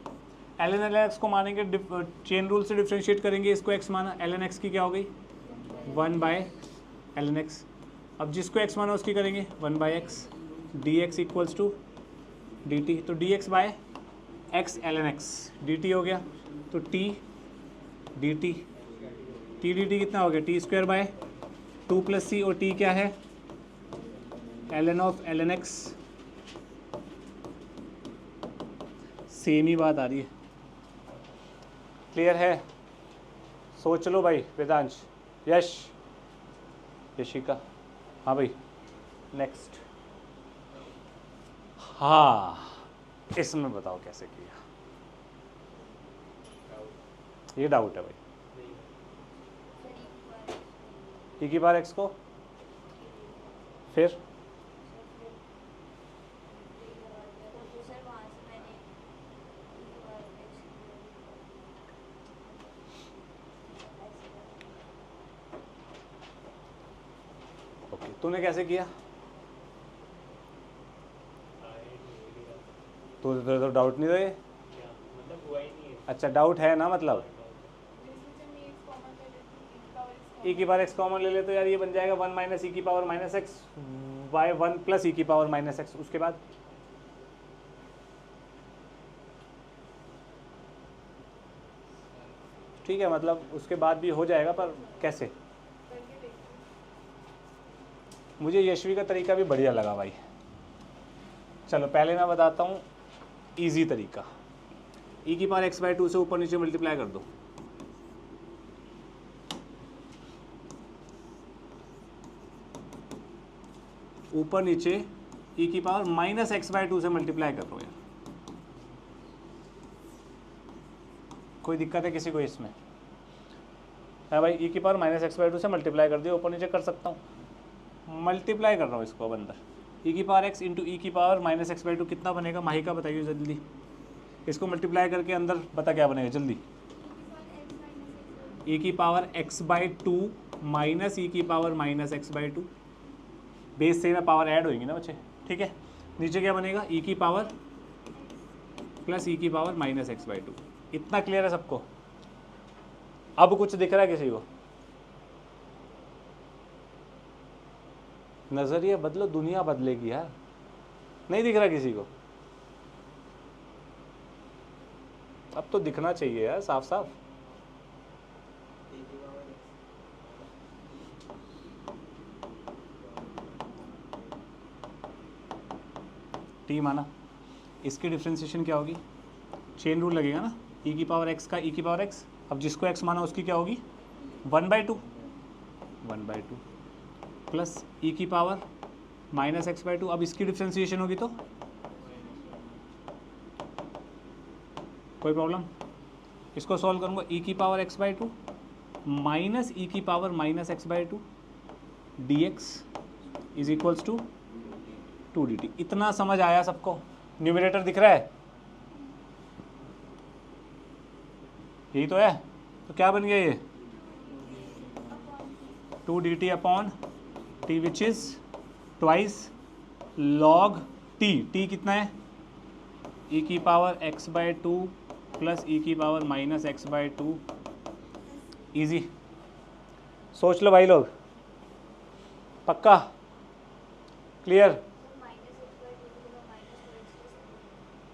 एल एन एक्स को मानेंगे, चेन रूल से डिफ्रेंशिएट करेंगे, इसको एक्स माना, एल एन एक्स की क्या हो गई 1 बाय एल एन एक्स। अब जिसको एक्स माना उसकी करेंगे 1 by X, D x equals to D T, तो D X by X L N X D T हो गया, तो T D T, T D T कितना हो गया टी स्क्वायर बाय 2 प्लस सी, और टी क्या है L N of L N X. Same ही बात आ रही है, क्लियर है? सोच लो भाई, वेदांश, यश, यशिका, हाँ भाई नेक्स्ट। हाँ इसमें बताओ कैसे किया, ये डाउट है भाई। ई की बार एक्स को फिर ओके, तूने कैसे किया? तो डाउट नहीं रहे? अच्छा डाउट है ना, मतलब ई की बार एक्स कॉमन ले ले तो यार ये बन जाएगा 1 माइनस ई की power minus x by 1 plus ई की पावर माइनस एक्स। उसके बाद ठीक है, मतलब उसके बाद भी हो जाएगा, पर कैसे? मुझे यशवी का तरीका भी बढ़िया लगा भाई। चलो पहले मैं बताता हूँ इजी तरीका। ई की पावर एक्स बाय 2 से ऊपर नीचे मल्टीप्लाई कर दो, ऊपर नीचे ई की पावर माइनस एक्स बाय 2 से मल्टीप्लाई कर रहे हो यार, कोई दिक्कत है किसी को इसमें? है भाई, ई की पावर माइनस एक्स बाय 2 से मल्टीप्लाई कर दिया, ऊपर नीचे कर सकता हूँ, मल्टीप्लाई कर रहा हूँ इसको अब अंदर। ई की पावर एक्स इंटू ई की पावर माइनस एक्स बाय 2 कितना बनेगा? माहिका बताइए जल्दी, इसको मल्टीप्लाई करके अंदर बता क्या बनेगा जल्दी। ई की पावर एक्स बाय 2 माइनस ई की power minus x by 2, base से में पावर ऐड होगी ना बच्चे, ठीक है। नीचे क्या बनेगा? ई की पावर प्लस ई की पावर माइनस एक्स बाय 2। इतना क्लियर है सबको? अब कुछ दिख रहा है किसी को? नजरिया बदलो, दुनिया बदलेगी यार। नहीं दिख रहा किसी को? अब तो दिखना चाहिए यार साफ साफ। टी माना, इसकी डिफ्रेंशिएशन क्या होगी? चेन रूल लगेगा ना, ई की पावर एक्स का ई की पावर एक्स, अब जिसको एक्स माना उसकी क्या होगी 1 बाय 2, 1 बाय 2 प्लस ई की पावर माइनस एक्स बाय 2। अब इसकी डिफ्रेंशिएशन होगी तो कोई प्रॉब्लम? इसको सॉल्व करूँगा, ई की पावर एक्स बाय 2 माइनस ई की power minus x by 2 d x is equals to 2 dt। इतना समझ आया सबको? न्यूमरेटर दिख रहा है? यही तो है, तो क्या बन गया ये 2 dt upon T which is twice log t. T कितना है? ई की पावर एक्स बाय 2 प्लस ई की power minus x by 2। Easy, सोच लो भाई लोग, पक्का क्लियर?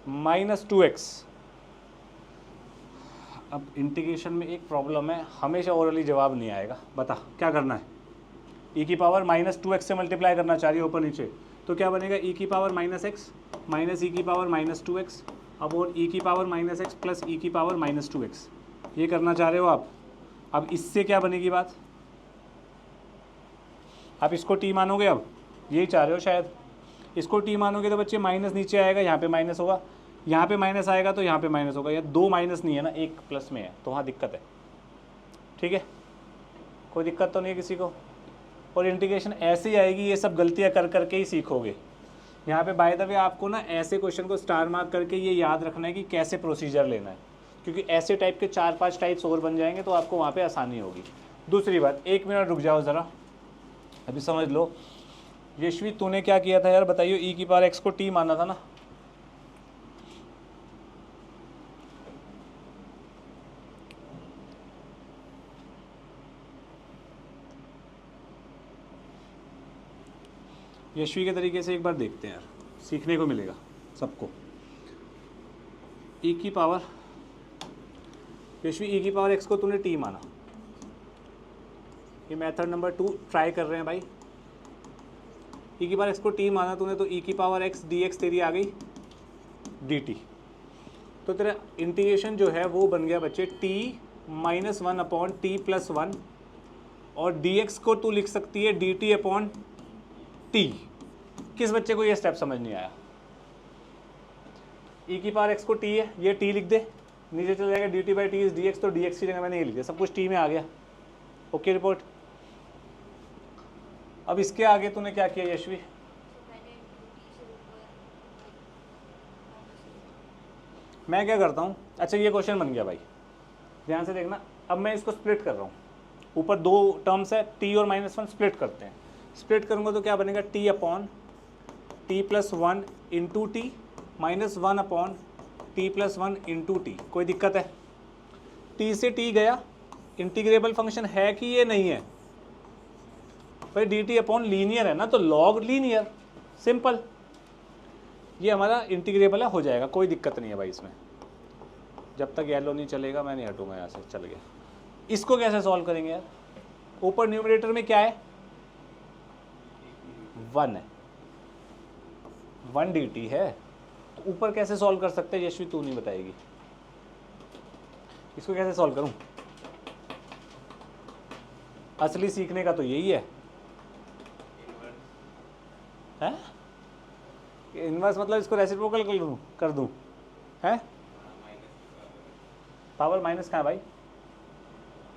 -2x। अब इंटीग्रेशन में एक प्रॉब्लम है, हमेशा ओरली जवाब नहीं आएगा। बता क्या करना है? ई की पावर -2x से मल्टीप्लाई करना चाह रही है ऊपर नीचे, तो क्या बनेगा? ई की पावर -x माइनस ई की पावर -2x अब और ई की पावर -x प्लस ई की पावर -2x, ये करना चाह रहे हो आप। अब इससे क्या बनेगी बात? आप इसको टी मानोगे, अब यही चाह रहे हो शायद। इसको टी मानोगे तो बच्चे माइनस नीचे आएगा, यहाँ पे माइनस होगा, यहाँ पे माइनस आएगा तो यहाँ पे माइनस होगा। या 2 माइनस नहीं है ना, 1 प्लस में है, तो वहाँ दिक्कत है। ठीक है, कोई दिक्कत तो नहीं है किसी को? और इंटीग्रेशन ऐसे ही आएगी, ये सब गलतियाँ कर करके ही सीखोगे। यहाँ पे बाय द वे आपको ना ऐसे क्वेश्चन को स्टार मार्क करके ये याद रखना है कि कैसे प्रोसीजर लेना है, क्योंकि ऐसे टाइप के 4-5 टाइप्स और बन जाएंगे तो आपको वहाँ पे आसानी होगी। दूसरी बात, 1 मिनट रुक जाओ ज़रा, अभी समझ लो। यशवी तूने क्या किया था यार, बताइए? ई की पावर एक्स को टी माना था ना, यशवी के तरीके से एक बार देखते हैं यार, सीखने को मिलेगा सबको। ई की पावर, यशवी ई की पावर एक्स को तूने टी माना, ये मेथड नंबर 2 ट्राई कर रहे हैं भाई। ई की पावर एक्स को टी माना तूने, तो ई की पावर एक्स डी एक्स तेरी आ गई डी टी। तो तेरा इंटीग्रेशन जो है वो बन गया बच्चे T minus 1 upon T plus 1, और डी एक्स को तू लिख सकती है डी टी अपॉन टी। किस बच्चे को ये स्टेप समझ नहीं आया? ई की पावर एक्स को टी है, ये टी लिख दे, नीचे चला जाएगा D T by T is D x, तो डी एक्स की जगह मैंने ये लिख दिया, सब कुछ टी में आ गया। Okay report. अब इसके आगे तूने क्या किया यशवी? मैं क्या करता हूँ, अच्छा ये क्वेश्चन बन गया भाई, ध्यान से देखना। अब मैं इसको स्प्लिट कर रहा हूँ, ऊपर दो टर्म्स है टी और -1, स्प्लिट करते हैं। स्प्लिट करूँगा तो क्या बनेगा, T upon T plus 1 into T -1 upon T plus 1 into T. कोई दिक्कत है? टी से टी गया, इंटीग्रेबल फंक्शन है कि ये नहीं है भाई? डी टी अपॉन लीनियर है ना, तो लॉग लीनियर, सिंपल, ये हमारा इंटीग्रेबल है, हो जाएगा, कोई दिक्कत नहीं है भाई इसमें। जब तक येलो नहीं चलेगा मैं नहीं हटूंगा यहाँ से, चल गया। इसको कैसे सॉल्व करेंगे यार? ऊपर न्यूमरेटर में क्या है, 1 है, 1 डी टी है, तो ऊपर कैसे सॉल्व कर सकते हैं यशवी? तू नहीं बताएगी, इसको कैसे सॉल्व करूं? असली सीखने का तो यही है, हैं? इनवर्स मतलब इसको रेसिप्रोकल कर दूं, हैं? पावर माइनस कहाँ है भाई?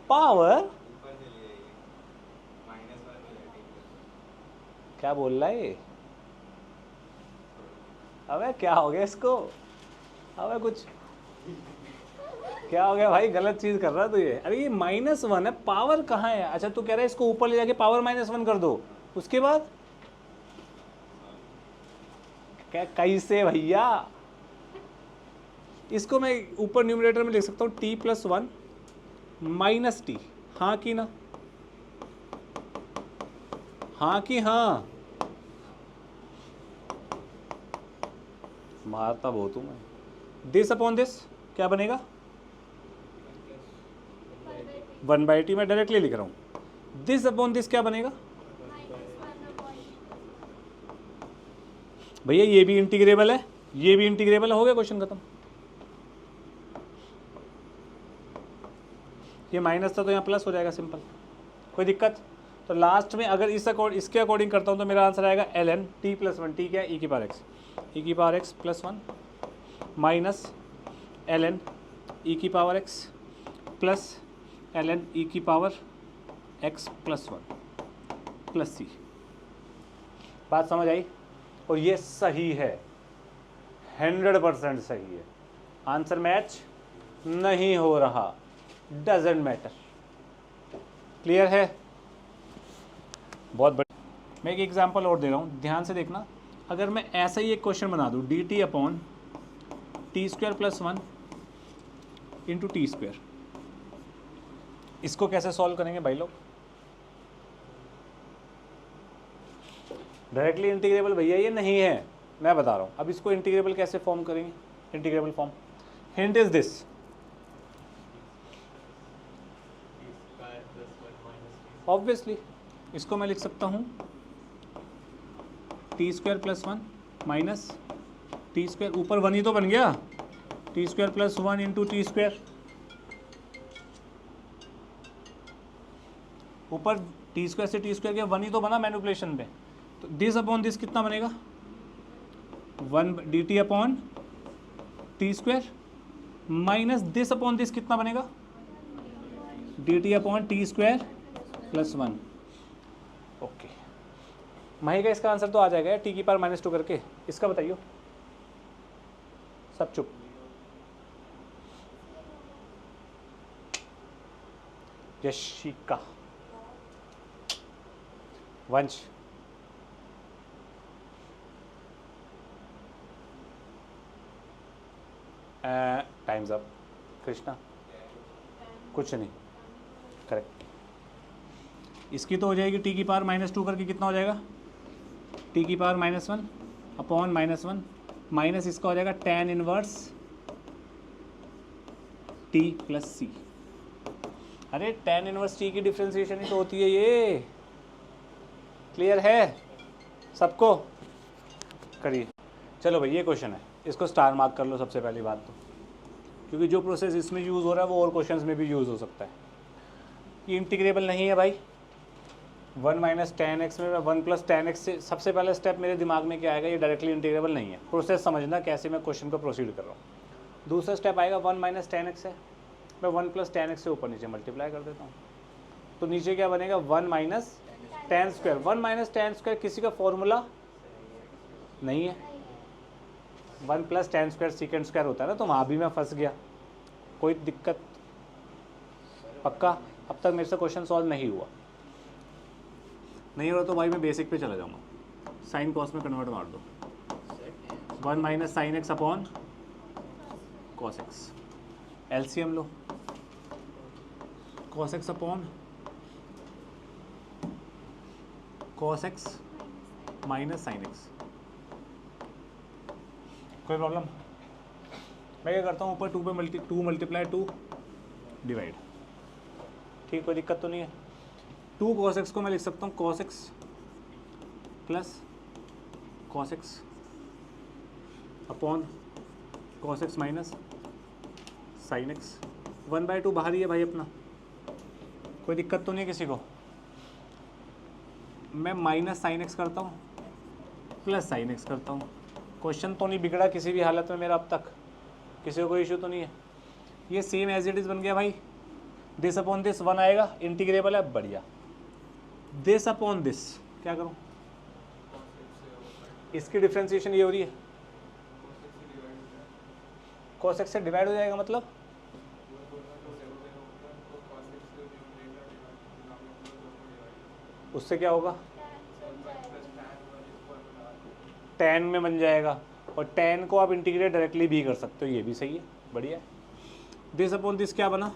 पावर क्या बोल रहा है ये? अबे क्या हो गया इसको? अबे कुछ क्या हो गया भाई? गलत चीज कर रहा है तू ये। अरे ये -1 है, पावर कहाँ है? अच्छा तू कह रहा है इसको ऊपर ले जाके पावर -1 कर दो, उसके बाद क्या? कैसे भैया? इसको मैं ऊपर न्यूमरेटर में लिख सकता हूँ टी प्लस 1 माइनस टी, हाँ कि ना? हाँ कि हाँ? मारता बहुत हूँ मैं। दिस अपॉन दिस क्या बनेगा? 1/t मैं डायरेक्टली लिख रहा हूँ। दिस अपॉन दिस क्या बनेगा भैया? ये भी इंटीग्रेबल है, ये भी इंटीग्रेबल है, हो गया क्वेश्चन खत्म। ये माइनस था तो यहाँ प्लस हो जाएगा, सिंपल, कोई दिक्कत? तो लास्ट में अगर इसके अकॉर्डिंग करता हूँ तो मेरा आंसर आएगा ln t प्लस 1, टी क्या है? ई की power x plus 1 minus ln ई की पावर x प्लस ln ई की power x plus 1 plus c। बात समझ आई? और ये सही है, 100% सही है। आंसर मैच नहीं हो रहा, डजेंट मैटर। क्लियर है? बहुत बढ़िया। मैं एक एग्जांपल और दे रहा हूँ, ध्यान से देखना। अगर मैं ऐसा ही एक क्वेश्चन बना दूँ, D T upon T square plus 1 into T square, इसको कैसे सॉल्व करेंगे भाई लोग? डायरेक्टली इंटीग्रेबल भैया ये नहीं है, मैं बता रहा हूँ। अब इसको इंटीग्रेबल कैसे फॉर्म करेंगे? Integrable form, hint is this, obviously इसको मैं लिख सकता हूँ T square plus 1 minus T square, ऊपर 1 ही तो बन गया, T square plus 1 into T square, ऊपर टी स्क्वायर से टी स्क्वायर के 1 ही तो बना मैनिपुलेशन पे। तो दिस अपॉन दिस कितना बनेगा? 1 D T upon T square minus this upon this कितना बनेगा? D T upon T square plus 1। Okay, Mahi का इसका आंसर तो आ जाएगा टी की पावर -2 करके। इसका बताइए, सब चुप। यशिका, वंश, टाइम्स अप। कृष्णा, कुछ नहीं, करेक्ट। इसकी तो हो जाएगी टी की पावर -2 करके, कितना हो जाएगा? टी की पावर -1 अपॉन -1 माइनस इसका हो जाएगा tan इनवर्स टी प्लस सी। अरे tan इनवर्स टी की डिफ्रेंसिएशन ही तो होती है ये। क्लियर है सबको? करिए। चलो भाई ये क्वेश्चन है, इसको स्टार मार्क कर लो सबसे पहली बात तो, क्योंकि जो प्रोसेस इसमें यूज़ हो रहा है वो और क्वेश्चंस में भी यूज़ हो सकता है। ये इंटीग्रेबल नहीं है भाई। 1 माइनस tan x में मैं 1 प्लस tan x से, सबसे पहला स्टेप मेरे दिमाग में क्या आएगा, ये डायरेक्टली इंटीग्रेबल नहीं है। प्रोसेस समझना कैसे मैं क्वेश्चन को प्रोसीड कर रहा हूँ। दूसरा स्टेप आएगा 1 माइनस tan x है, मैं 1 प्लस tan x से ऊपर नीचे मल्टीप्लाई कर देता हूँ, तो नीचे क्या बनेगा 1 minus tan square. 1 minus tan square किसी का फॉर्मूला नहीं है, 1 plus tan square second square होता है ना, तो वहाँ भी मैं फंस गया। कोई दिक्कत? पक्का? अब तक मेरे से क्वेश्चन सॉल्व नहीं हुआ? नहीं हो रहा तो भाई मैं बेसिक पे चला जाऊँगा, साइन कॉस में कन्वर्ट मार दो। 1 minus sine X upon cos X, LCM लो, cos x upon cos x minus sine X. कोई प्रॉब्लम? मैं क्या करता हूँ, ऊपर 2 पे 2 मल्टीप्लाई 2 डिवाइड, ठीक, कोई दिक्कत तो नहीं है। 2 कॉस एक्स को मैं लिख सकता हूँ cos x plus cos x upon cos x minus sine x. 1/2 बाहर ही है भाई अपना, कोई दिक्कत तो नहीं है किसी को? मैं माइनस साइन एक्स करता हूँ प्लस साइन एक्स करता हूँ, क्वेश्चन तो नहीं बिगड़ा किसी भी हालत में मेरा अब तक, किसी को कोई इशू तो नहीं है? ये सेम एज इट इज़ बन गया भाई। दिस अपॉन दिस 1 आएगा, इंटीग्रेबल है, बढ़िया। दिस अपॉन दिस क्या करूँ, इसकी डिफ्रेंसिएशन ये हो रही है, cos x से डिवाइड हो जाएगा, मतलब उससे क्या होगा, tan में बन जाएगा, और tan को आप इंटीग्रेट डायरेक्टली भी कर सकते हो, ये भी सही है, बढ़िया है। दिस अपॉन दिस क्या बना,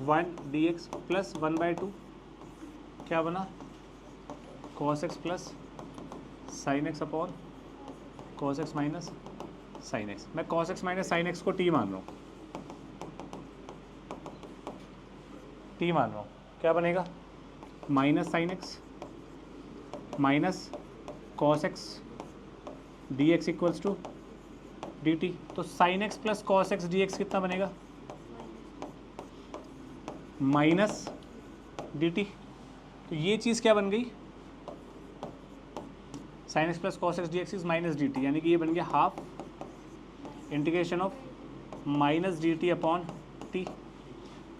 1 dx प्लस 1/2 क्या बना, cos x plus sine X upon cos x minus sine x. मैं cos x minus sine x को t मान रहा हूँ, t मान रहा हूँ, क्या बनेगा, minus sine x minus cos x dx equals to dt। तो sine x plus cos x dx कितना बनेगा, माइनस dt। तो ये चीज़ क्या बन गई, sine x plus cos x dx is minus dt, यानी कि ये बन गया half integration of minus dt upon t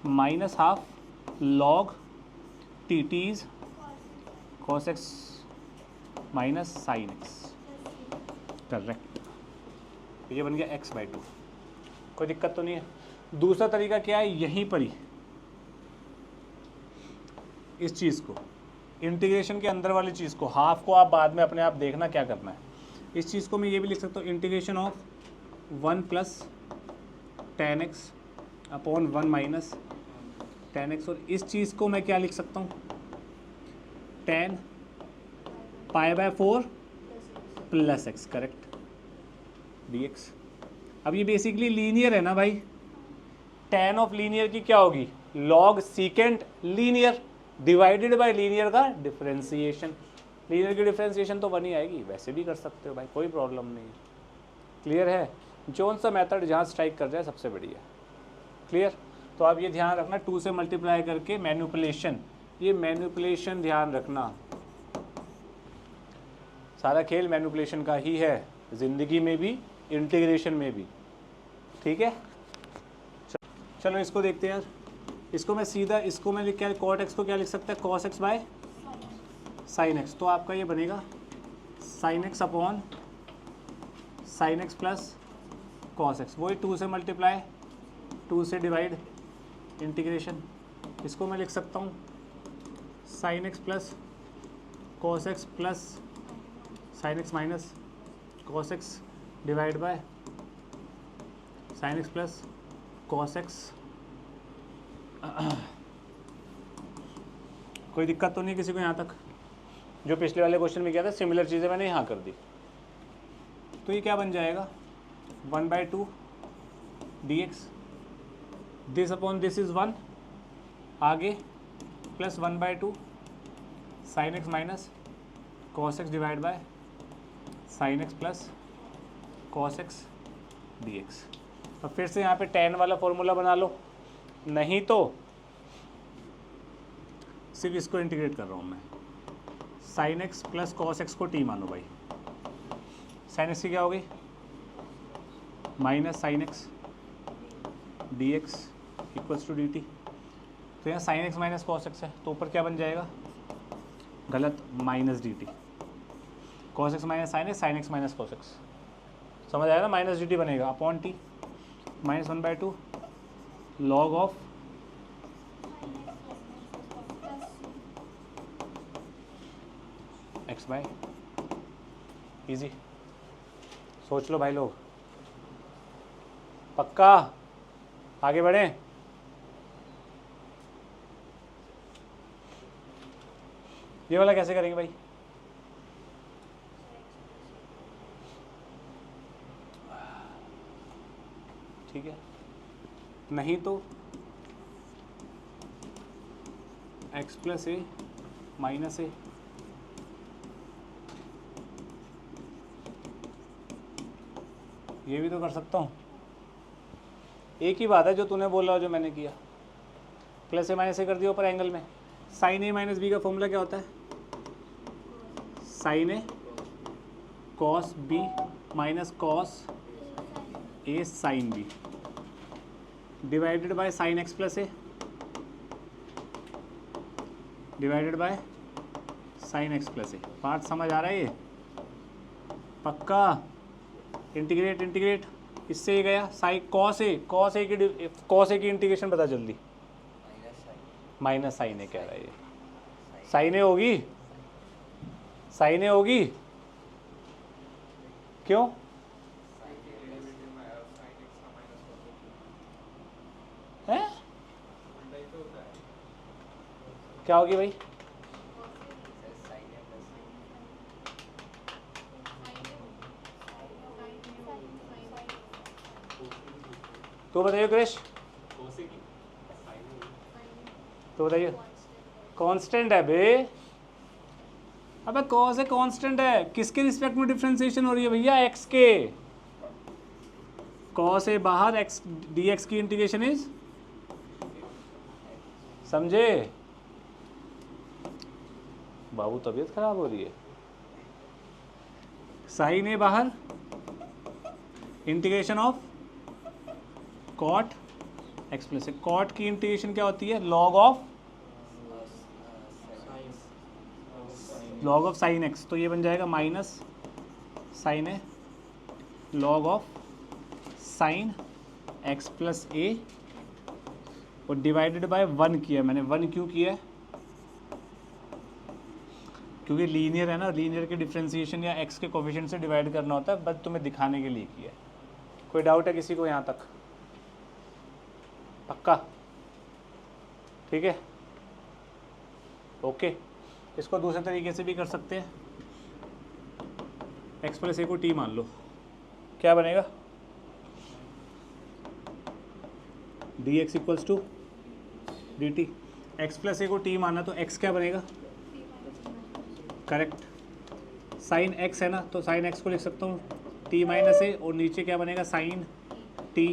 minus half log T is cos x minus sine x, correct. ये बन गया x/2, कोई दिक्कत तो नहीं है? दूसरा तरीका क्या है, यहीं पर ही इस चीज़ को, इंटीग्रेशन के अंदर वाली चीज़ को, हाफ को आप बाद में अपने आप देखना क्या करना है। इस चीज़ को मैं ये भी लिख सकता हूँ, integration of 1 plus tan x upon 1 minus tan x, और इस चीज़ को मैं क्या लिख सकता हूँ, tan π/4 plus x, correct, dx। अब ये बेसिकली लीनियर है ना भाई, tan ऑफ लीनियर की क्या होगी, log secant linear divided by linear का डिफरेंशिएशन। लीनियर की डिफरेंशिएशन तो 1 ही आएगी, वैसे भी कर सकते हो भाई, कोई प्रॉब्लम नहीं है। क्लियर है? जोन सा मेथड जहाँ स्ट्राइक कर जाए सबसे बढ़िया। क्लियर? तो आप ये ध्यान रखना, 2 से मल्टीप्लाई करके मैनिपुलेशन, ये मैनिपुलेशन ध्यान रखना, सारा खेल मैनिपुलेशन का ही है, ज़िंदगी में भी, इंटीग्रेशन में भी। ठीक है, चलो इसको देखते हैं यार। इसको मैं सीधा, इसको मैं लिख क्या, कॉट एक्स को क्या लिख सकता है, cos x bye sine x. तो आपका ये बनेगा sign X upon sine x plus cos x, वही 2 से मल्टीप्लाई 2 से डिवाइड इंटीग्रेशन। इसको मैं लिख सकता हूँ sine x plus cos x plus sine x minus cos x divide by sine x plus cos x. कोई दिक्कत तो नहीं किसी को यहाँ तक? जो पिछले वाले क्वेश्चन में किया था सिमिलर चीज़ें मैंने यहाँ कर दी। तो ये क्या बन जाएगा 1/2 dx, this upon this is 1, आगे plus 1/2 sign x minus cos x divide by sine x plus cos x D x. तो फिर से यहाँ पे tan वाला फॉर्मूला बना लो, नहीं तो सिर्फ इसको इंटीग्रेट कर रहा हूँ मैं। Sine x plus cos x को t मानो भाई। साइन एक्स की क्या हो गई minus sine x D x equals to D T. तो यहाँ sine x minus cos x है, तो ऊपर क्या बन जाएगा, गलत, minus D t. Cos x minus sine x minus cos x, समझ आएगा ना, माइनस डी टी बनेगा upon t minus 1/2 log of x by. Easy, सोच लो भाई लोग, पक्का, आगे बढ़ें। ये वाला कैसे करेंगे भाई, ठीक है, नहीं तो x प्लस ए माइनस ए, ये भी तो कर सकता हूँ। एक ही बात है जो तूने बोला जो मैंने किया, प्लस ए माइनस ए कर दिया ऊपर एंगल में। साइन ए माइनस बी का फॉर्मूला क्या होता है, sine A cos B minus cos A sine B divided by sine x plus A divided by sine x plus A. बात समझ आ रहा है ये, पक्का। इंटीग्रेट इंटीग्रेट, इससे ये गया साइन कॉस ए की इंटीग्रेशन बता जल्दी। माइनस साइन ए कह रहा है ये, साइन ए होगी, साइन ए होगी, क्यों, है क्या होगी भाई, तो बताइए क्रिश, तो बताइए। कांस्टेंट है बे, अबे कॉस ए कांस्टेंट है, किसके रिस्पेक्ट में डिफरेंशिएशन हो रही है भैया, एक्स के। कॉस ए बाहर, एक्स डी एक्स की इंटीग्रेशन इज, समझे बाबू, तबीयत खराब हो रही है। साइन ए बाहर, integration of cot x plus a. Cot की इंटीग्रेशन क्या होती है, लॉग ऑफ साइन एक्स, तो ये बन जाएगा minus sine A log of sine x plus A, और डिवाइडेड बाय 1 किया मैंने। 1 क्यों किया है, क्योंकि लीनियर है ना, लीनियर के डिफरेंशिएशन या एक्स के कोफिशिएंट से डिवाइड करना होता है, बस तुम्हें दिखाने के लिए किया है। कोई डाउट है किसी को यहाँ तक, पक्का, ठीक है, ओके। इसको दूसरे तरीके से भी कर सकते हैं, एक्स प्लस ए को टी मान लो, क्या बनेगा, D x equals to D T. X plus A को टी माना तो एक्स क्या बनेगा, करेक्ट, साइन एक्स है ना, तो साइन एक्स को लिख सकता हूँ टी माइनस ए, और नीचे क्या बनेगा, sine t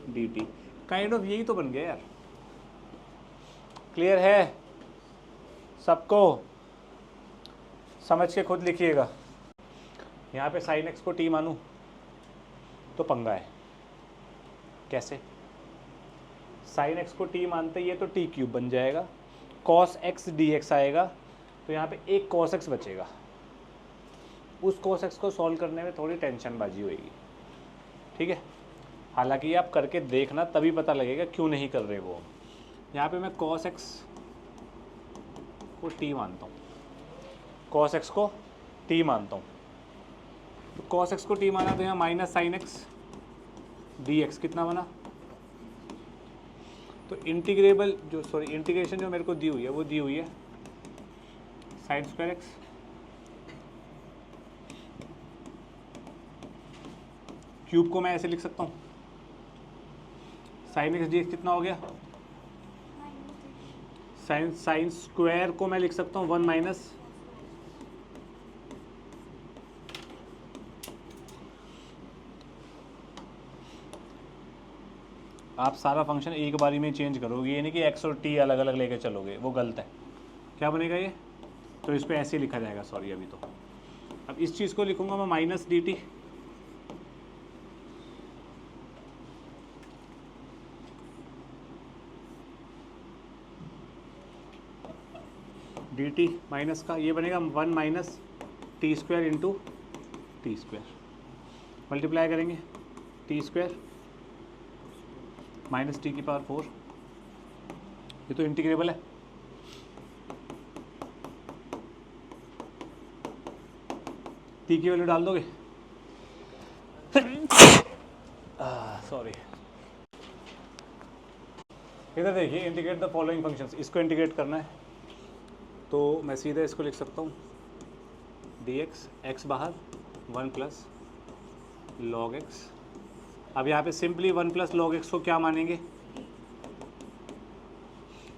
D t. Kind of यही तो बन गया यार, क्लियर है सबको, समझ के खुद लिखिएगा। यहाँ पे साइन एक्स को टी मानूँ तो पंगा है, कैसे, साइन एक्स को टी मानते ये तो टी क्यूब बन जाएगा, कॉस एक्स डी एक्स आएगा, तो यहाँ पे एक कॉस एक्स बचेगा। उस कॉस एक्स को सॉल्व करने में थोड़ी टेंशन बाजी होगी, ठीक है। हालांकि आप करके देखना तभी पता लगेगा क्यों नहीं कर रहे वो। यहाँ पे मैं कॉस एक्स को टी मानता हूँ, कॉस एक्स को टी मानता हूँ, तो कॉस एक्स को टी माना तो यहाँ minus sine x D X कितना बना, तो इंटीग्रेशन जो मेरे को दी हुई है वो दी हुई है साइन स्क्वायर एक्स क्यूब को मैं ऐसे लिख सकता हूँ, साइन एक्स डी एक्स कितना हो गया, साइन स्क्वायर को मैं लिख सकता हूँ 1 माइनस आप सारा फंक्शन एक बारी में चेंज करोगे, ये नहीं कि एक्स और टी अलग अलग लेके चलोगे, वो गलत है। क्या बनेगा ये, तो इसको ऐसे लिखा जाएगा, सॉरी अभी तो। अब इस चीज़ को लिखूंगा मैं minus D T, D t minus का ये बनेगा 1 minus T square into T square, multiply करेंगे टी स्क्वायर माइनस टी की पावर 4, ये तो इंटीग्रेबल है। टी की वैल्यू डाल दोगे, सॉरी, इधर देखिए, इंटीग्रेट द फॉलोइंग फंक्शंस, इसको इंटीग्रेट करना है तो मैं सीधा इसको लिख सकता हूँ डी एक्स, एक्स बाहर 1 प्लस लॉग एक्स। अब यहाँ पे सिंपली 1 प्लस लॉग एक्स को क्या मानेंगे,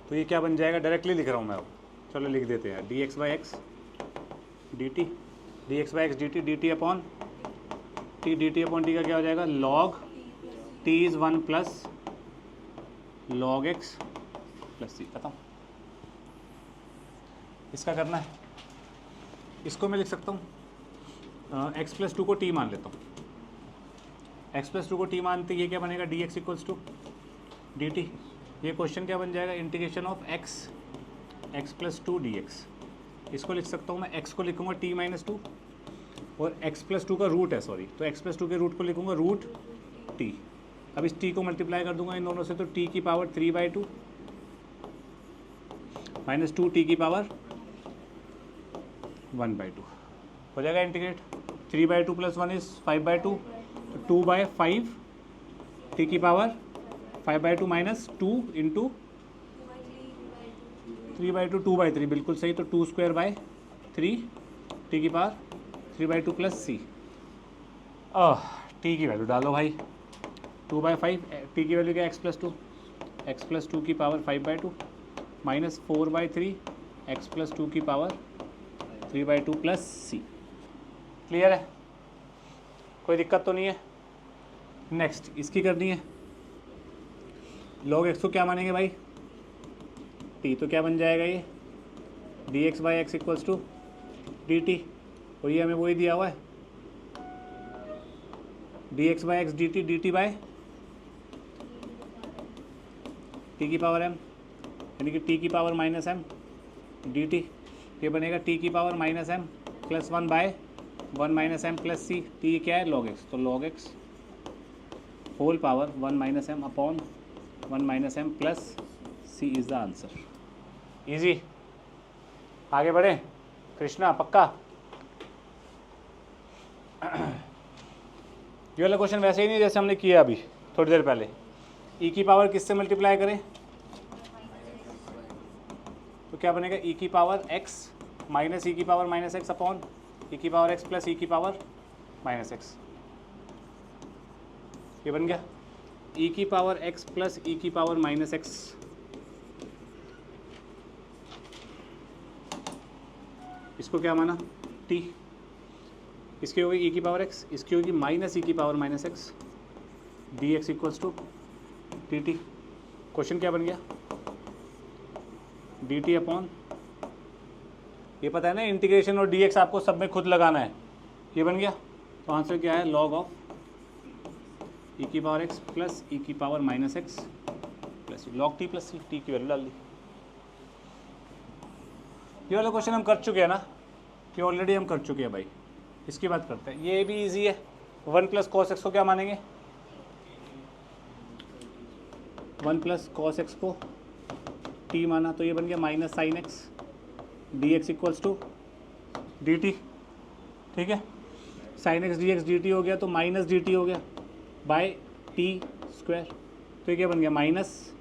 तो ये क्या बन जाएगा, डायरेक्टली लिख रहा हूँ मैं अब, चलो लिख देते हैं D X by X D T, D X by X D T, D T upon T का क्या हो जाएगा, log T is 1 plus log X plus C, खत्म। इसका करना है, इसको मैं लिख सकता हूँ एक्स प्लस 2 को टी मान लेता हूँ, एक्स प्लस 2 को टी मानते ये क्या बनेगा, D x equals to D T. ये क्वेश्चन क्या बन जाएगा, integration of x plus 2 d x. इसको लिख सकता हूँ मैं, एक्स को लिखूँगा टी माइनस 2 और एक्स प्लस 2 का रूट है, सॉरी, तो एक्स प्लस 2 के रूट को लिखूँगा रूट टी। अब इस टी को मल्टीप्लाई कर दूंगा इन दोनों से, तो टी की पावर 3/2 माइनस 2 टी की पावर 1/2 हो जाएगा इंटीग्रेट। 3/2 प्लस 1 इज 5/2, 2/5 टी की पावर 5/2 माइनस 2 इंटू 3/2 2/3, बिल्कुल सही, तो 2 स्क्वायर बाय 3 टी की पावर 3/2 प्लस सी। टी की वैल्यू डालो भाई, 2/5, टी की वैल्यू क्या, एक्स प्लस 2 की पावर 5/2 माइनस 4/3 एक्स प्लस 2 की पावर 3/2 प्लस सी। क्लियर है, कोई दिक्कत तो नहीं है। नेक्स्ट इसकी करनी है, लॉग एक्स को क्या मानेंगे भाई, टी, तो क्या बन जाएगा ये, D X by X equals to D T, और ये हमें वही दिया हुआ है, D X by X D T by T की पावर एम, यानी कि टी की power minus M D T. ये बनेगा टी की power minus M plus 1 by 1 minus M plus C. T क्या है, लॉग एक्स, तो log X whole power 1 minus M upon 1 minus M plus c is the answer. Easy, आगे बढ़े कृष्णा, पक्का। ये वाला क्वेश्चन वैसे ही नहीं जैसे हमने किया अभी थोड़ी देर पहले। ई की पावर किससे मल्टीप्लाई करें, तो क्या बनेगा, ई की पावर एक्स माइनस ई की पावर माइनस एक्स अपॉन ई की पावर एक्स प्लस ई की पावर माइनस एक्स। ये बन गया ई की पावर एक्स प्लस ई की पावर माइनस एक्स। इसको क्या माना, टी, इसकी होगी ई की पावर एक्स, इसकी होगी माइनस ई की power minus x, D x equals to D t. Question क्या बन गया, डी टी अपॉन, ये पता है ना इंटीग्रेशन और डी एक्स आपको सब में खुद लगाना है, ये बन गया। तो आंसर क्या है, लॉग ऑफ ई की पावर एक्स प्लस ई की power minus X plus log T plus C. T की वैल्यू डाल दी। ये वाला क्वेश्चन हम कर चुके हैं ना, ये ऑलरेडी हम कर चुके हैं भाई। इसकी बात करते हैं, ये भी इजी है। 1 प्लस कॉस एक्स को क्या मानेंगे, 1 प्लस कॉस एक्स को टी माना, तो ये बन गया minus sine x D x equals to D t. ठीक है, साइन एक्स डी टी हो गया, तो माइनस डी टी हो गया बाय टी स्क्वायर। तो ये क्या बन गया, माइनस